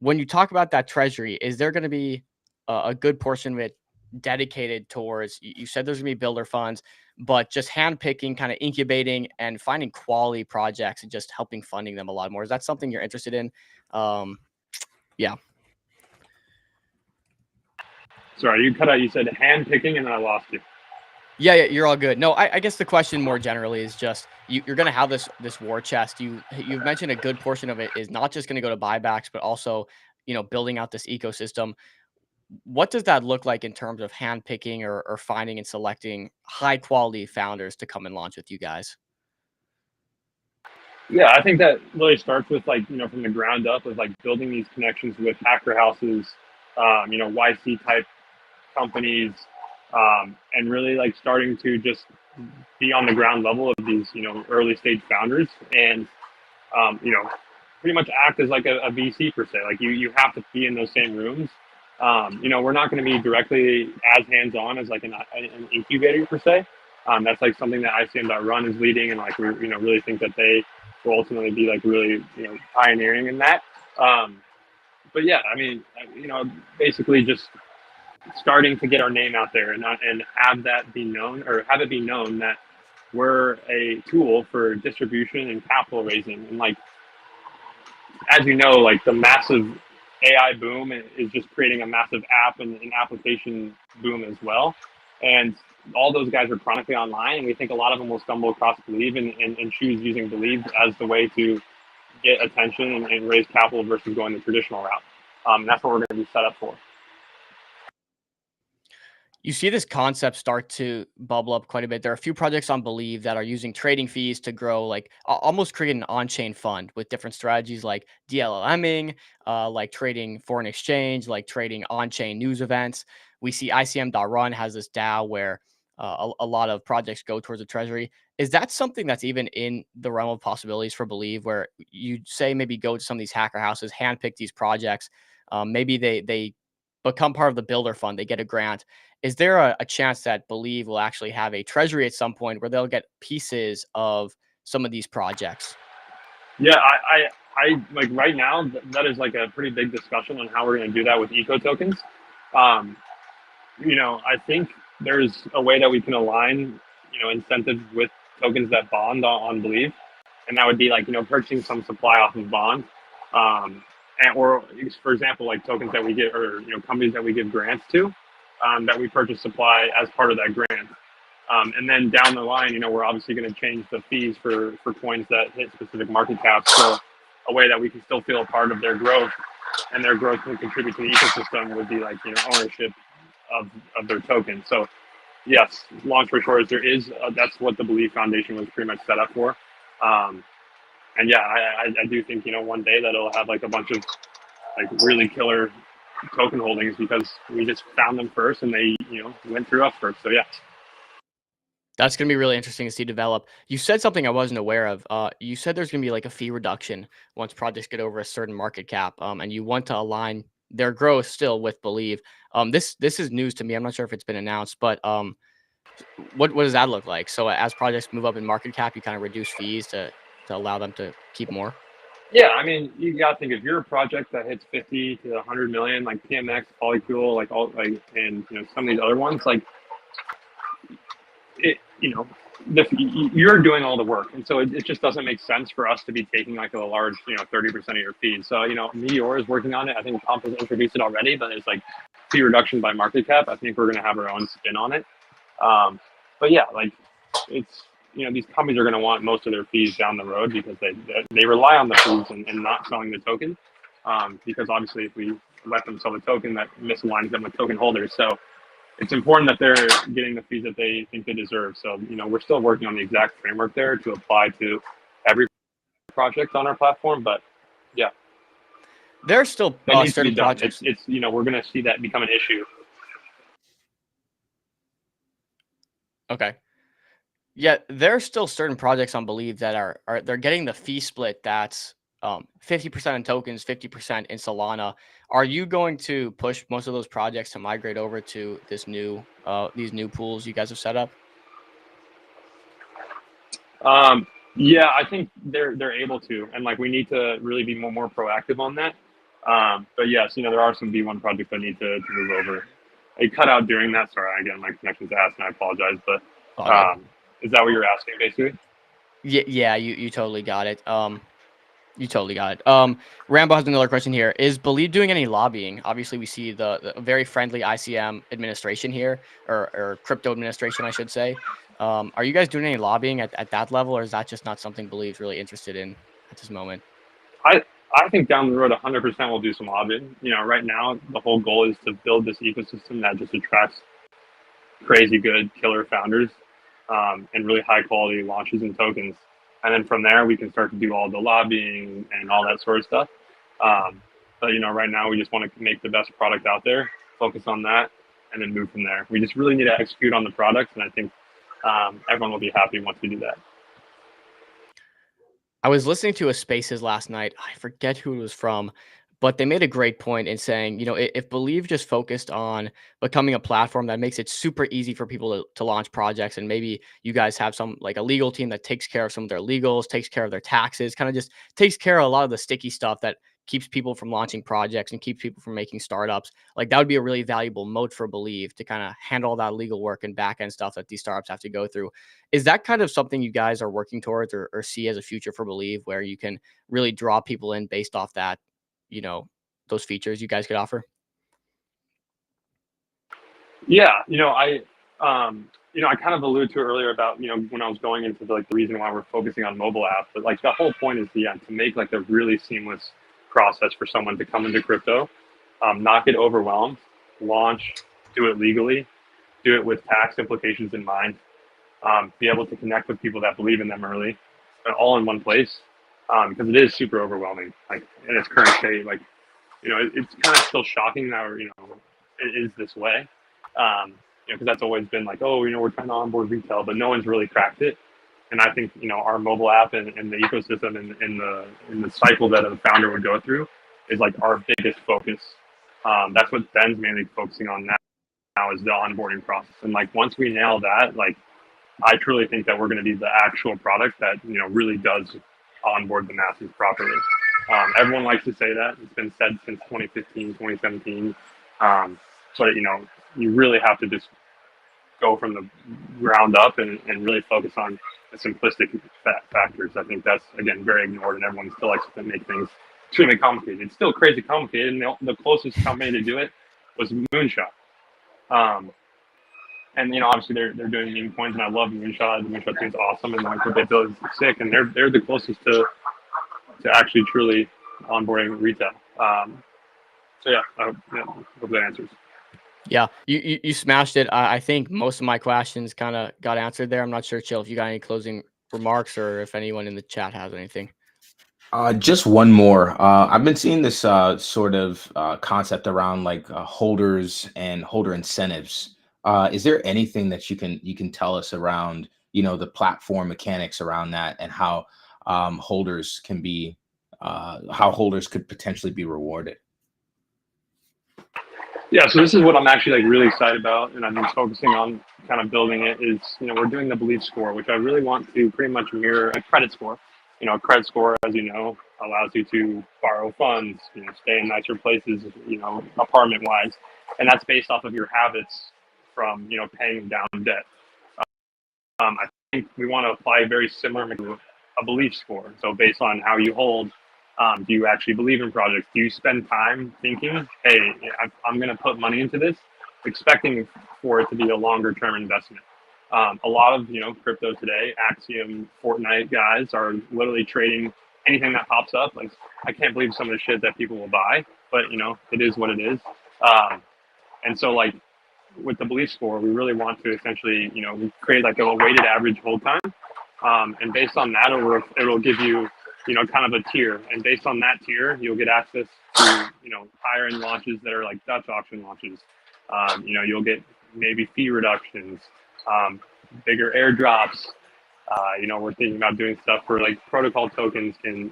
When you talk about that treasury, is there going to be a good portion of it dedicated towards, you said there's going to be builder funds, but just handpicking, kind of incubating and finding quality projects and just helping funding them a lot more? Is that something you're interested in? Yeah. Sorry, you cut out. You said hand picking, and then I lost you. Yeah, you're all good. No, I guess the question more generally is just, you're going to have this war chest. You've mentioned a good portion of it is not just going to go to buybacks, but also, building out this ecosystem. What does that look like in terms of handpicking or finding and selecting high quality founders to come and launch with you guys? Yeah, I think that really starts with from the ground up, with building these connections with hacker houses, YC type companies, and really starting to just be on the ground level of these early stage founders, and pretty much act as a VC per se. You have to be in those same rooms. We're not going to be directly as hands on as an incubator per se. That's something that ICM.Run is leading, and we really think that they will ultimately be really pioneering in that. But yeah, I mean, basically just starting to get our name out there and have that be known, or have it be known that we're a tool for distribution and capital raising. And like, as you know, like the massive AI boom is just creating a massive app and an application boom as well. And all those guys are chronically online, and we think a lot of them will stumble across Believe and choose using Believe as the way to get attention and raise capital versus going the traditional route. That's what we're going to be set up for. You see this concept start to bubble up quite a bit. There are a few projects on Believe that are using trading fees to grow, like almost create an on-chain fund with different strategies like DLLMing, like trading foreign exchange, like trading on-chain news events. We see ICM.run has this DAO where a lot of projects go towards the treasury. Is that something that's even in the realm of possibilities for Believe, where you say maybe go to some of these hacker houses, handpick these projects, maybe they become part of the builder fund, they get a grant. Is there a chance that Believe will actually have a treasury at some point where they'll get pieces of some of these projects? Yeah, I like right now that is like a pretty big discussion on how we're going to do that with eco tokens. I think there's a way that we can align, incentives with tokens that bond on Believe, and that would be like purchasing some supply off of bond, or for example like tokens that we get or companies that we give grants to, that we purchase supply as part of that grant. And then down the line, we're obviously going to change the fees for coins that hit specific market caps. So a way that we can still feel a part of their growth, and their growth can contribute to the ecosystem would be like ownership of their token. So yes, long story short, is there is that's what the Believe Foundation was pretty much set up for. And yeah, I do think one day that it'll have like a bunch of like really killer token holdings because we just found them first and they went through us first. So yeah. That's going to be really interesting to see develop. You said something I wasn't aware of. You said there's going to be like a fee reduction once projects get over a certain market cap, and you want to align their growth still with Believe. This is news to me. I'm not sure if it's been announced, but what does that look like? So as projects move up in market cap, you kind of reduce fees to allow them to keep more. Yeah, I mean, you got to think if you're a project that hits 50 to 100 million, like PMX, Polycool, like all like, and some of these other ones, like it, you're doing all the work, and so it just doesn't make sense for us to be taking like a large 30% of your fees. So Meteor is working on it. I think Comp has introduced it already, but it's like fee reduction by market cap. I think we're going to have our own spin on it. But yeah, like it's these companies are going to want most of their fees down the road because they rely on the fees and not selling the token, because obviously if we let them sell the token, that misaligns them with token holders. So it's important that they're getting the fees that they think they deserve. So, we're still working on the exact framework there to apply to every project on our platform. But yeah, There are still certain projects. It's we're going to see that become an issue. Okay. Yeah, there are still certain projects on Believe that are they're getting the fee split that's 50% in tokens, 50% in Solana. Are you going to push most of those projects to migrate over to this new these new pools you guys have set up? Yeah, I think they're able to, and like we need to really be more proactive on that. But yes, there are some V1 projects that need to move over. I cut out during that. Sorry, again, my connection's ass, and I apologize. But is that what you're asking, basically? Yeah, you totally got it. You totally got it. Rambo has another question here. Is Believe doing any lobbying? Obviously, we see the very friendly ICM administration here, or crypto administration, I should say. Are you guys doing any lobbying at that level, or is that just not something Believe's really interested in at this moment? I think down the road, 100% we'll do some lobbying. Right now, the whole goal is to build this ecosystem that just attracts crazy good killer founders, and really high quality launches and tokens. And then from there, we can start to do all the lobbying and all that sort of stuff. But right now we just want to make the best product out there, focus on that, and then move from there. We just really need to execute on the product, and I think everyone will be happy once we do that. I was listening to a Spaces last night. I forget who it was from, but they made a great point in saying, if Believe just focused on becoming a platform that makes it super easy for people to launch projects, and maybe you guys have some like a legal team that takes care of some of their legals, takes care of their taxes, kind of just takes care of a lot of the sticky stuff that keeps people from launching projects and keeps people from making startups. Like that would be a really valuable moat for Believe to kind of handle that legal work and back end stuff that these startups have to go through. Is that kind of something you guys are working towards or see as a future for Believe, where you can really draw people in based off that, those features you guys could offer? Yeah, I kind of alluded to earlier about, when I was going into the reason why we're focusing on mobile apps, but like the whole point is to make like a really seamless process for someone to come into crypto, not get overwhelmed, launch, do it legally, do it with tax implications in mind, be able to connect with people that believe in them early, and all in one place, because it is super overwhelming, like in its current state, like, it's kind of still shocking that, it is this way. Because that's always been like, oh, we're trying to onboard retail, but no one's really cracked it. And I think, our mobile app and the ecosystem and the cycle that a founder would go through is like our biggest focus. That's what Ben's mainly focusing on now is the onboarding process. And like, once we nail that, like, I truly think that we're going to be the actual product that, really does onboard the masses properly. Everyone likes to say that. It's been said since 2015, 2017. But, you really have to just go from the ground up and really focus on the simplistic factors. I think that's, again, very ignored, and everyone still likes to make things extremely complicated. It's still crazy complicated, and the closest company to do it was Moonshot. And obviously they're doing meme coins, and I love Moonshot. The Moonshot team's awesome, and like what they build is sick, and they're the closest to actually truly onboarding retail. So yeah, I hope that answers. Yeah, you smashed it. I think most of my questions kind of got answered there. I'm not sure, Chill, if you got any closing remarks or if anyone in the chat has anything. Just one more. I've been seeing this sort of concept around like holders and holder incentives. Is there anything that you can tell us around, the platform mechanics around that, and how holders can be how holders could potentially be rewarded? Yeah, so this is what I'm actually like really excited about, and I've been focusing on kind of building it. Is we're doing the Believe score, which I really want to pretty much mirror a credit score. A credit score, as you know, allows you to borrow funds, stay in nicer places, apartment wise, and that's based off of your habits from paying down debt. I think we want to apply very similar to a Believe score. So based on how you hold. Do you actually believe in projects? Do you spend time thinking, hey, I'm going to put money into this, expecting for it to be a longer term investment? A lot of, crypto today, Axiom, Fortnite guys are literally trading anything that pops up. Like, I can't believe some of the shit that people will buy, but, it is what it is. And so, like, with the Belief score, we really want to essentially, create like a weighted average hold time. And based on that, it'll give you, kind of a tier, and based on that tier, you'll get access to, higher end launches that are like Dutch auction launches. You'll get maybe fee reductions, bigger airdrops. We're thinking about doing stuff for like protocol tokens can,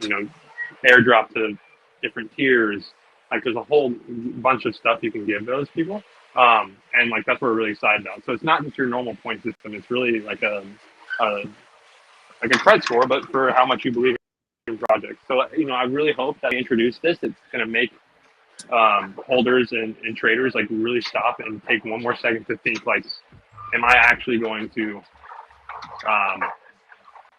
airdrop to different tiers. Like there's a whole bunch of stuff you can give those people. And like, that's what we're really excited about. So it's not just your normal point system. It's really like a credit score, but for how much you believe in projects. So, I really hope that we introduce this. It's going to make holders and traders like really stop and take one more second to think, like, am I actually going to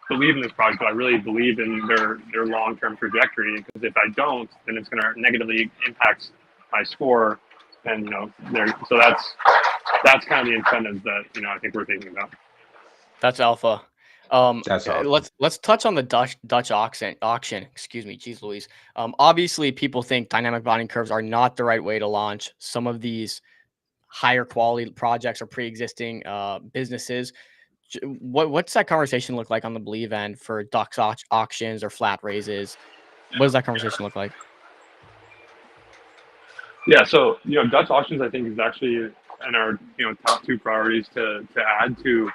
believe in this project? Do I really believe in their long-term trajectory? Because if I don't, then it's going to negatively impact my score. And, so that's kind of the incentives that, I think we're thinking about. That's alpha. That's awesome. Let's touch on the Dutch auction. Excuse me, geez Louise. Obviously, people think dynamic bonding curves are not the right way to launch. Some of these higher quality projects are pre-existing businesses. What's that conversation look like on the Believe end for Dutch auctions or flat raises? What does that conversation look like? Yeah, so Dutch auctions, I think, is actually in our top two priorities to add to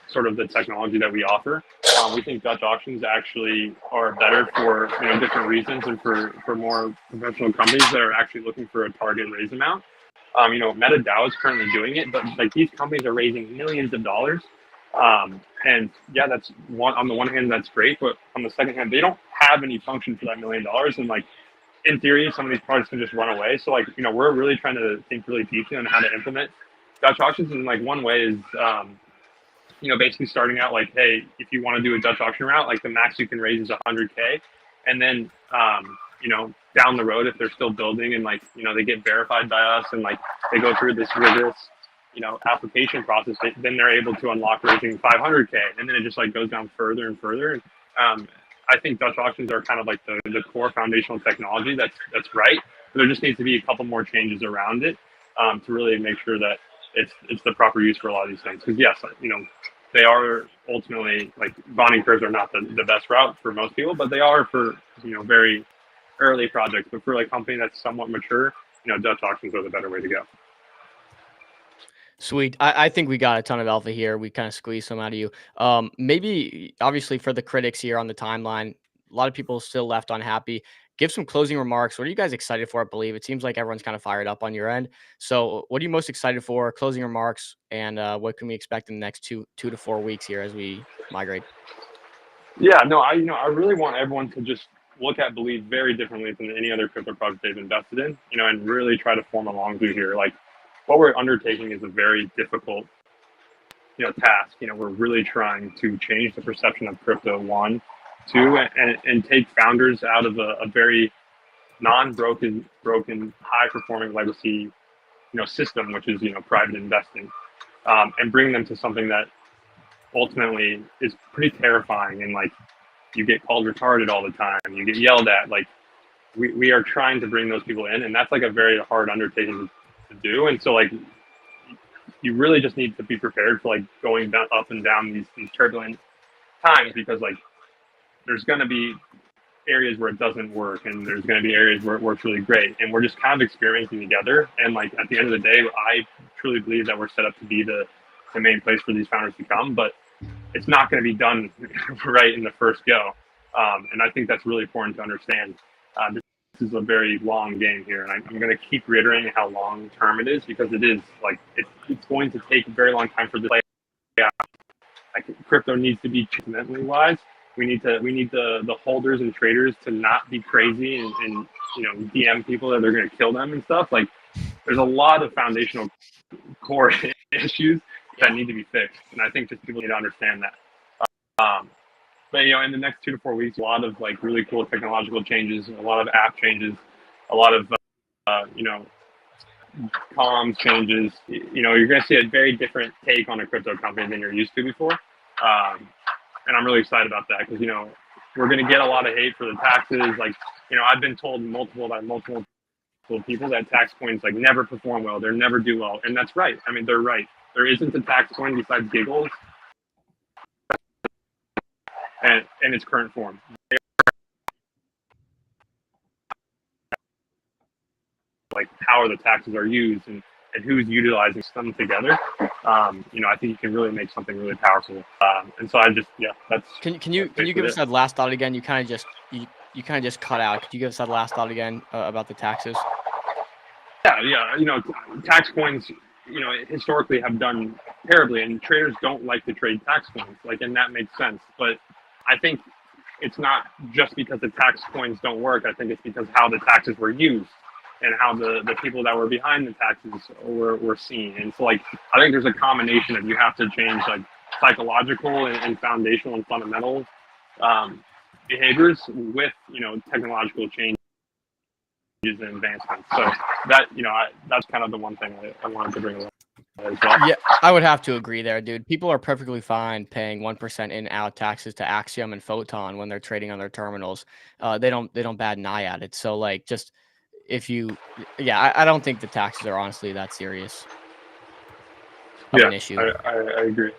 sort of the technology that we offer. We think Dutch auctions actually are better for different reasons, and for more professional companies that are actually looking for a target raise amount. MetaDAO is currently doing it, but like these companies are raising millions of dollars. And yeah, on the one hand, that's great, but on the second hand, they don't have any function for that $1 million. And like, in theory, some of these projects can just run away. So like, we're really trying to think really deeply on how to implement Dutch auctions. And like one way is, basically starting out like, hey, if you want to do a Dutch auction route, like the max you can raise is 100K. And then, down the road, if they're still building and like, they get verified by us and like they go through this rigorous, application process, then they're able to unlock raising 500K. And then it just like goes down further and further. And I think Dutch auctions are kind of like the core foundational technology that's right. But there just needs to be a couple more changes around it to really make sure that it's the proper use for a lot of these things. Because yes, they are ultimately like bonding curves are not the best route for most people, but they are for very early projects. But for like a company that's somewhat mature, Dutch auctions are the better way to go. Sweet. I think we got a ton of alpha here. We kind of squeezed some out of you. Maybe obviously for the critics here on the timeline, a lot of people still left unhappy. Give some closing remarks. What are you guys excited for? I believe it seems like everyone's kind of fired up on your end. So what are you most excited for? Closing remarks, and what can we expect in the next two to 4 weeks here as we migrate? Yeah, no, I really want everyone to just look at Believe very differently than any other crypto project they've invested in, and really try to form a long view here. Like what we're undertaking is a very difficult, task. We're really trying to change the perception of crypto, one, two, and take founders out of a very broken, high performing legacy, system, which is, private investing, and bring them to something that ultimately is pretty terrifying. And like, you get called retarded all the time, you get yelled at. Like we are trying to bring those people in, and that's like a very hard undertaking to do. And so like, you really just need to be prepared for like going down, up and down these turbulent times, because like there's going to be areas where it doesn't work, and there's going to be areas where it works really great, and we're just kind of experimenting together. And like at the end of the day, I truly believe that we're set up to be the main place for these founders to come, but it's not going to be done right in the first go. And I think that's really important to understand. This is a very long game here, and I'm going to keep reiterating how long term it is, because it is like it's going to take a very long time for this to play out. Like crypto needs to be fundamentally wise. We need the holders and traders to not be crazy and DM people that they're going to kill them and stuff. Like there's a lot of foundational core issues that need to be fixed, and I think just people need to understand that. But in the next 2 to 4 weeks, a lot of like really cool technological changes, a lot of app changes, a lot of comms changes. You're going to see a very different take on a crypto company than you're used to before, and I'm really excited about that, because we're going to get a lot of hate for the taxes. Like I've been told multiple people that tax coins like never perform well, they never do well, and that's right. I mean, they're right. There isn't a tax coin besides Giggles and in its current form. Like how are the taxes are used, and who's utilizing them together. I think you can really make something really powerful. And so that's. Can you give us that last thought again? You kind of just cut out. Could you give us that last thought again about the taxes? Yeah. Tax coins, historically have done terribly, and traders don't like to trade tax coins. Like, and that makes sense. But I think it's not just because the tax coins don't work. I think it's because how the taxes were used, and how the people that were behind the taxes were seen. And so like, I think there's a combination of, you have to change like psychological and foundational and fundamental behaviors with, technological changes and advancements. So that, that's kind of the one thing I wanted to bring up as well. Yeah, I would have to agree there, dude. People are perfectly fine paying 1% in out taxes to Axiom and Photon when they're trading on their terminals. They don't bat an eye at it. So like, just I don't think the taxes are honestly that serious of an issue. I agree.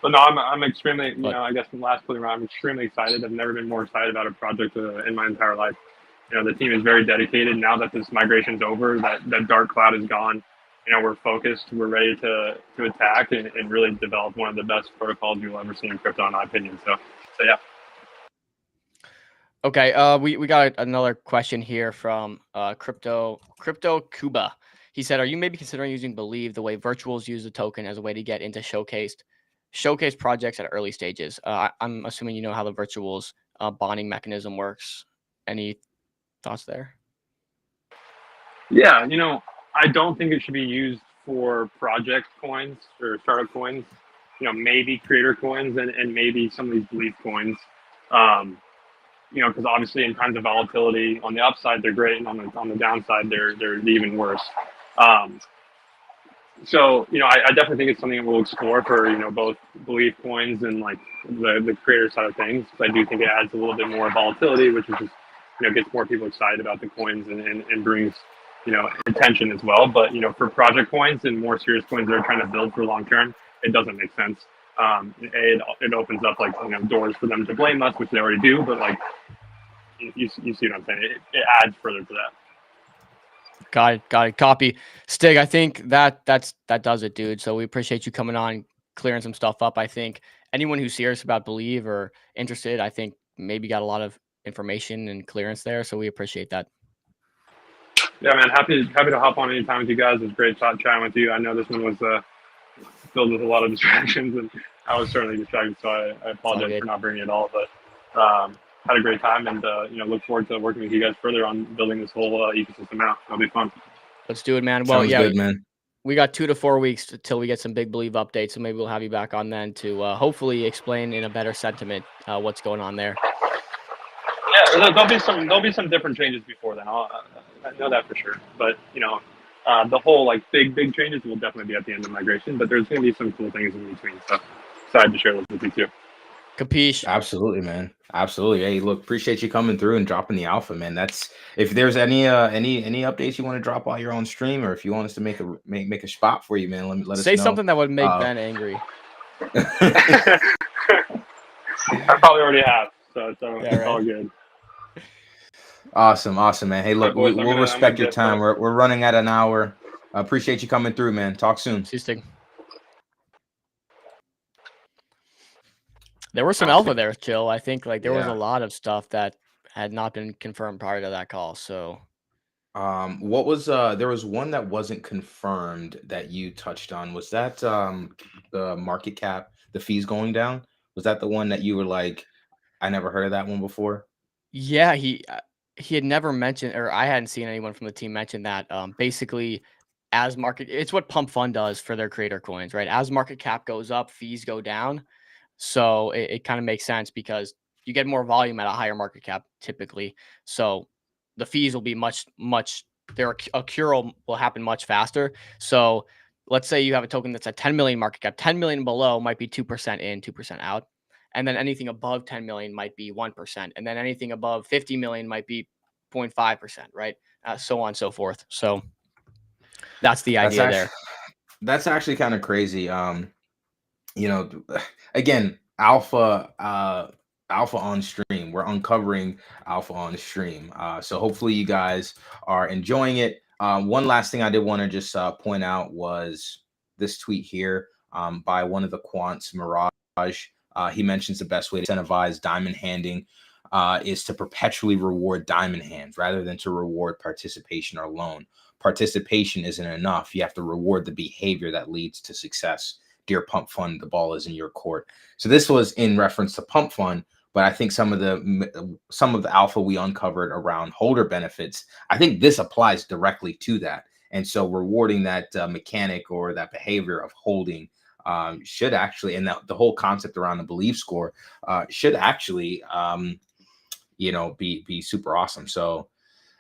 But no, I'm extremely, I guess in the last putting around, I'm extremely excited. I've never been more excited about a project in my entire life. The team is very dedicated. Now that this migration's over, that dark cloud is gone, we're focused, we're ready to attack and really develop one of the best protocols you'll ever see in crypto, in my opinion. So yeah. Okay, we got another question here from Crypto Cuba. He said, "Are you maybe considering using Believe the way virtuals use the token as a way to get into showcase projects at early stages?" I'm assuming you know how the virtuals bonding mechanism works. Any Thoughts there? Yeah, I don't think it should be used for project coins or startup coins. Maybe creator coins and maybe some of these belief coins. Because obviously in times of volatility, on the upside they're great, and on the downside they're even worse. Um, so I definitely think it's something that we'll explore for both belief coins and like the creator side of things. Because I do think it adds a little bit more volatility, which is just gets more people excited about the coins and brings attention as well. But for project coins and more serious coins that are trying to build for long term, it doesn't make sense. It opens up like doors for them to blame us, which they already do. But like you see what I'm saying? It adds further to that. Got it. Copy. Stig, I think that does it, dude. So we appreciate you coming on, clearing some stuff up. I think anyone who's serious about Believe or interested, I think maybe got a lot of information and clearance there. So we appreciate that. Yeah, man. Happy to hop on anytime with you guys. It was great chatting with you. I know this one was filled with a lot of distractions, and I was certainly distracted, so I apologize for not bringing it all. But had a great time, and look forward to working with you guys further on building this whole ecosystem out. It'll be fun. Let's do it, man. Well, Sounds yeah, good, man. We got 2 to 4 weeks till we get some big Believe updates, so maybe we'll have you back on then to hopefully explain in a better sentiment what's going on there. Yeah, there'll be some different changes before then. I know that for sure. But the whole like big changes will definitely be at the end of migration. But there's going to be some cool things in between. So excited to share those with you too. Capiche. Absolutely, man. Absolutely. Hey, look, appreciate you coming through and dropping the alpha, man. That's if there's any updates you want to drop while you're on stream, or if you want us to make a spot for you, man, let us know. Say something that would make Ben angry. I probably already have, so it's all good. Awesome, man. Hey, look, boys, we'll respect your time. We're running at an hour. Appreciate you coming through, man. Talk soon. See you, Stig. There was some alpha there, Chill. I think like there was a lot of stuff that had not been confirmed prior to that call. So what was there was one that wasn't confirmed that you touched on. Was that the market cap, the fees going down? Was that the one that you were like, I never heard of that one before? Yeah, he had never mentioned, or I hadn't seen anyone from the team mention that. Basically, as market, it's what Pump Fund does for their creator coins, right? As market cap goes up, fees go down. So it kind of makes sense because you get more volume at a higher market cap typically. So the fees will be much their accrual will happen much faster. So let's say you have a token that's at 10 million market cap, 10 million below might be 2% in, 2% out. And then anything above 10 million might be 1%. And then anything above 50 million might be 0.5%, right? So on and so forth. So that's the idea there. That's actually kind of crazy. Again, alpha on stream. We're uncovering alpha on stream. So hopefully you guys are enjoying it. One last thing I did want to just point out was this tweet here by one of the quants, Mirage. He mentions the best way to incentivize diamond handing is to perpetually reward diamond hands rather than to reward participation or loan. Participation isn't enough. You have to reward the behavior that leads to success. Dear Pump Fund, the ball is in your court. So this was in reference to Pump Fund, but I think some of the alpha we uncovered around holder benefits, I think this applies directly to that. And so rewarding that mechanic or that behavior of holding should actually, and the whole concept around the belief score should actually, be super awesome. So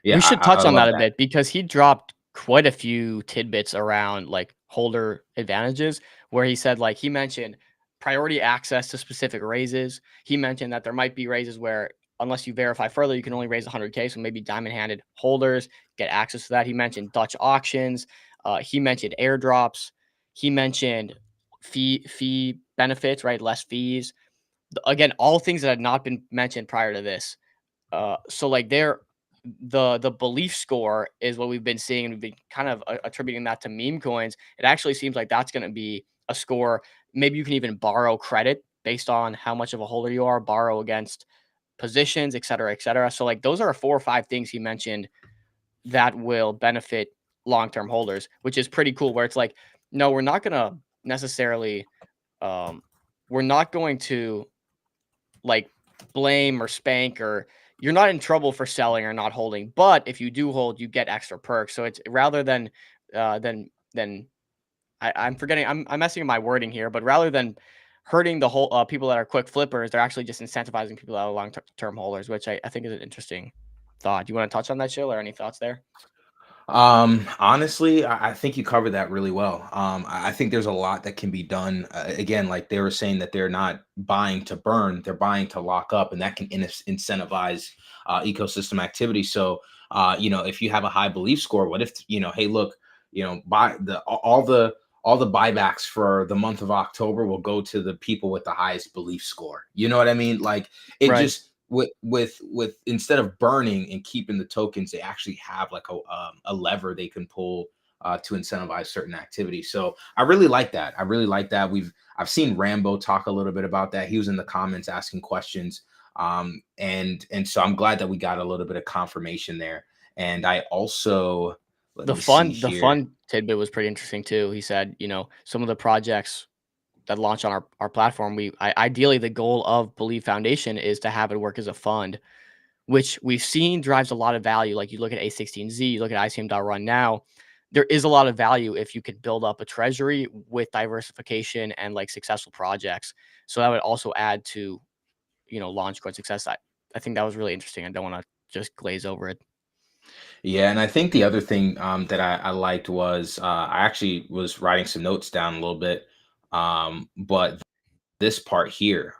yeah, we should touch on that a bit because he dropped quite a few tidbits around like holder advantages where he said, like, he mentioned priority access to specific raises. He mentioned that there might be raises where unless you verify further, you can only raise 100K. So maybe diamond handed holders get access to that. He mentioned Dutch auctions. He mentioned airdrops. He mentioned fee benefits, right? Less fees. Again, all things that had not been mentioned prior to this. So like the belief score is what we've been seeing, and we've been kind of attributing that to meme coins. It actually seems like that's going to be a score. Maybe you can even borrow credit based on how much of a holder you are, borrow against positions, et cetera, et cetera. So like those are 4 or 5 things he mentioned that will benefit long-term holders, which is pretty cool, where it's like, no, we're not going to necessarily, we're not going to like blame or spank or, you're not in trouble for selling or not holding. But if you do hold, you get extra perks. So it's rather than I'm forgetting. I'm messing with my wording here, but rather than hurting the whole people that are quick flippers, they're actually just incentivizing people that are long-term holders, which I think is an interesting thought. Do you want to touch on that, Jill, or any thoughts there? Honestly, I think you covered that really well. I think there's a lot that can be done. Again, like they were saying that they're not buying to burn, they're buying to lock up, and that can incentivize ecosystem activity. So, if you have a high belief score, what if, hey, look, buy all the buybacks for the month of October will go to the people with the highest belief score. You know what I mean? Like it Right. just with instead of burning and keeping the tokens, they actually have like a lever they can pull to incentivize certain activities. So I really like that. I really like that. I've seen Rambo talk a little bit about that. He was in the comments asking questions. And so I'm glad that we got a little bit of confirmation there. And I also let The me see fun here. tidbit was pretty interesting too. He said, some of the projects that launch on our platform, ideally the goal of Believe Foundation is to have it work as a fund, which we've seen drives a lot of value. Like you look at A16Z, you look at ICM.run now, there is a lot of value if you could build up a treasury with diversification and like successful projects. So that would also add to, LaunchCoin success. I think that was really interesting. I don't want to just glaze over it. Yeah, and I think the other thing that I liked was I actually was writing some notes down a little bit, but this part here,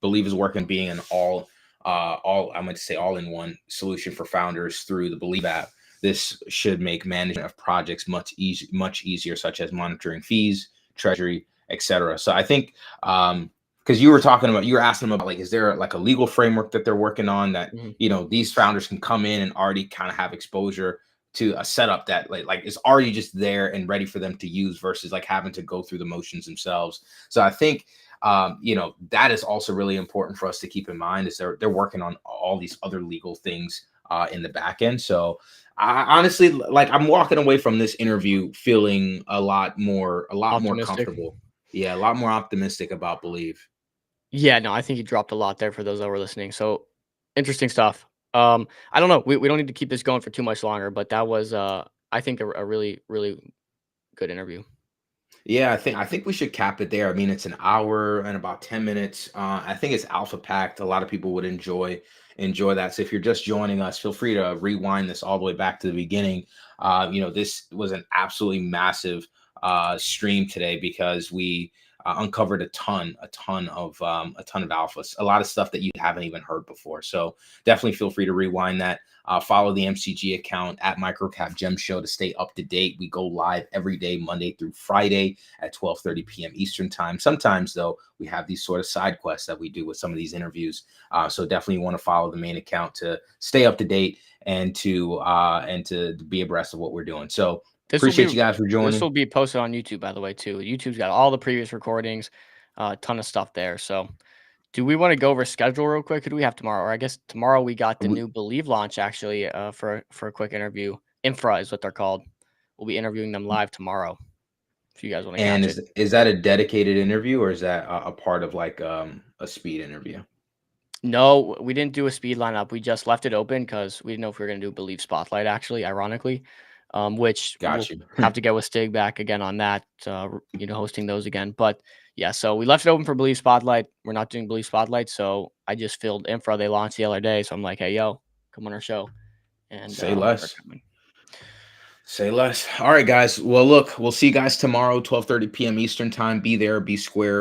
Believe is working being an all I'm going to say all-in-one solution for founders through the Believe app. This should make management of projects much easier, such as monitoring fees, treasury, etc. So I think because you were asking them about like, is there like a legal framework that they're working on that Mhm. these founders can come in and already kind of have exposure to a setup that like is already just there and ready for them to use versus like having to go through the motions themselves. So I think that is also really important for us to keep in mind is they're working on all these other legal things in the back end. So I honestly, like, I'm walking away from this interview feeling a lot more Optimistic. comfortable. Yeah, a lot more optimistic about Believe. Yeah, no, I think you dropped a lot there for those that were listening. So interesting stuff. I don't know. We don't need to keep this going for too much longer, but that was I think a really, really good interview. Yeah, I think we should cap it there. I mean, it's an hour and about 10 minutes. I think it's alpha packed. A lot of people would enjoy that. So if you're just joining us, feel free to rewind this all the way back to the beginning. This was an absolutely massive stream today because we uncovered a ton of alphas, a lot of stuff that you haven't even heard before. So definitely feel free to rewind that. Follow the MCG account at Microcap Gem Show to stay up to date. We go live every day, Monday through Friday at 12:30 p.m. Eastern time. Sometimes, though, we have these sort of side quests that we do with some of these interviews. So definitely want to follow the main account to stay up to date and to be abreast of what we're doing. So appreciate you guys for This will joining. be posted on YouTube, by the way, too. YouTube's got all the previous recordings, a ton of stuff there. So do we want to go over schedule real quick? Who do we have tomorrow? Or I guess tomorrow we got the We- new Believe launch actually for a quick interview. Infra is what they're called. We'll be interviewing them live tomorrow if you guys want to And catch it. is that a dedicated interview or is that a part of like a speed interview? No, we didn't do a speed lineup. We just left it open because we didn't know if we were going to do Believe Spotlight, actually, ironically, which Got we'll you. have to get with Stig back again on that, hosting those again. But yeah, so we left it open for Believe Spotlight. We're not doing Believe Spotlight. So I just filled Infra. They launched the other day. So I'm like, hey, yo, come on our show. And Say they're less. coming. Say less. All right, guys. Well, look, we'll see you guys tomorrow, 12:30 p.m. Eastern time. Be there, be square.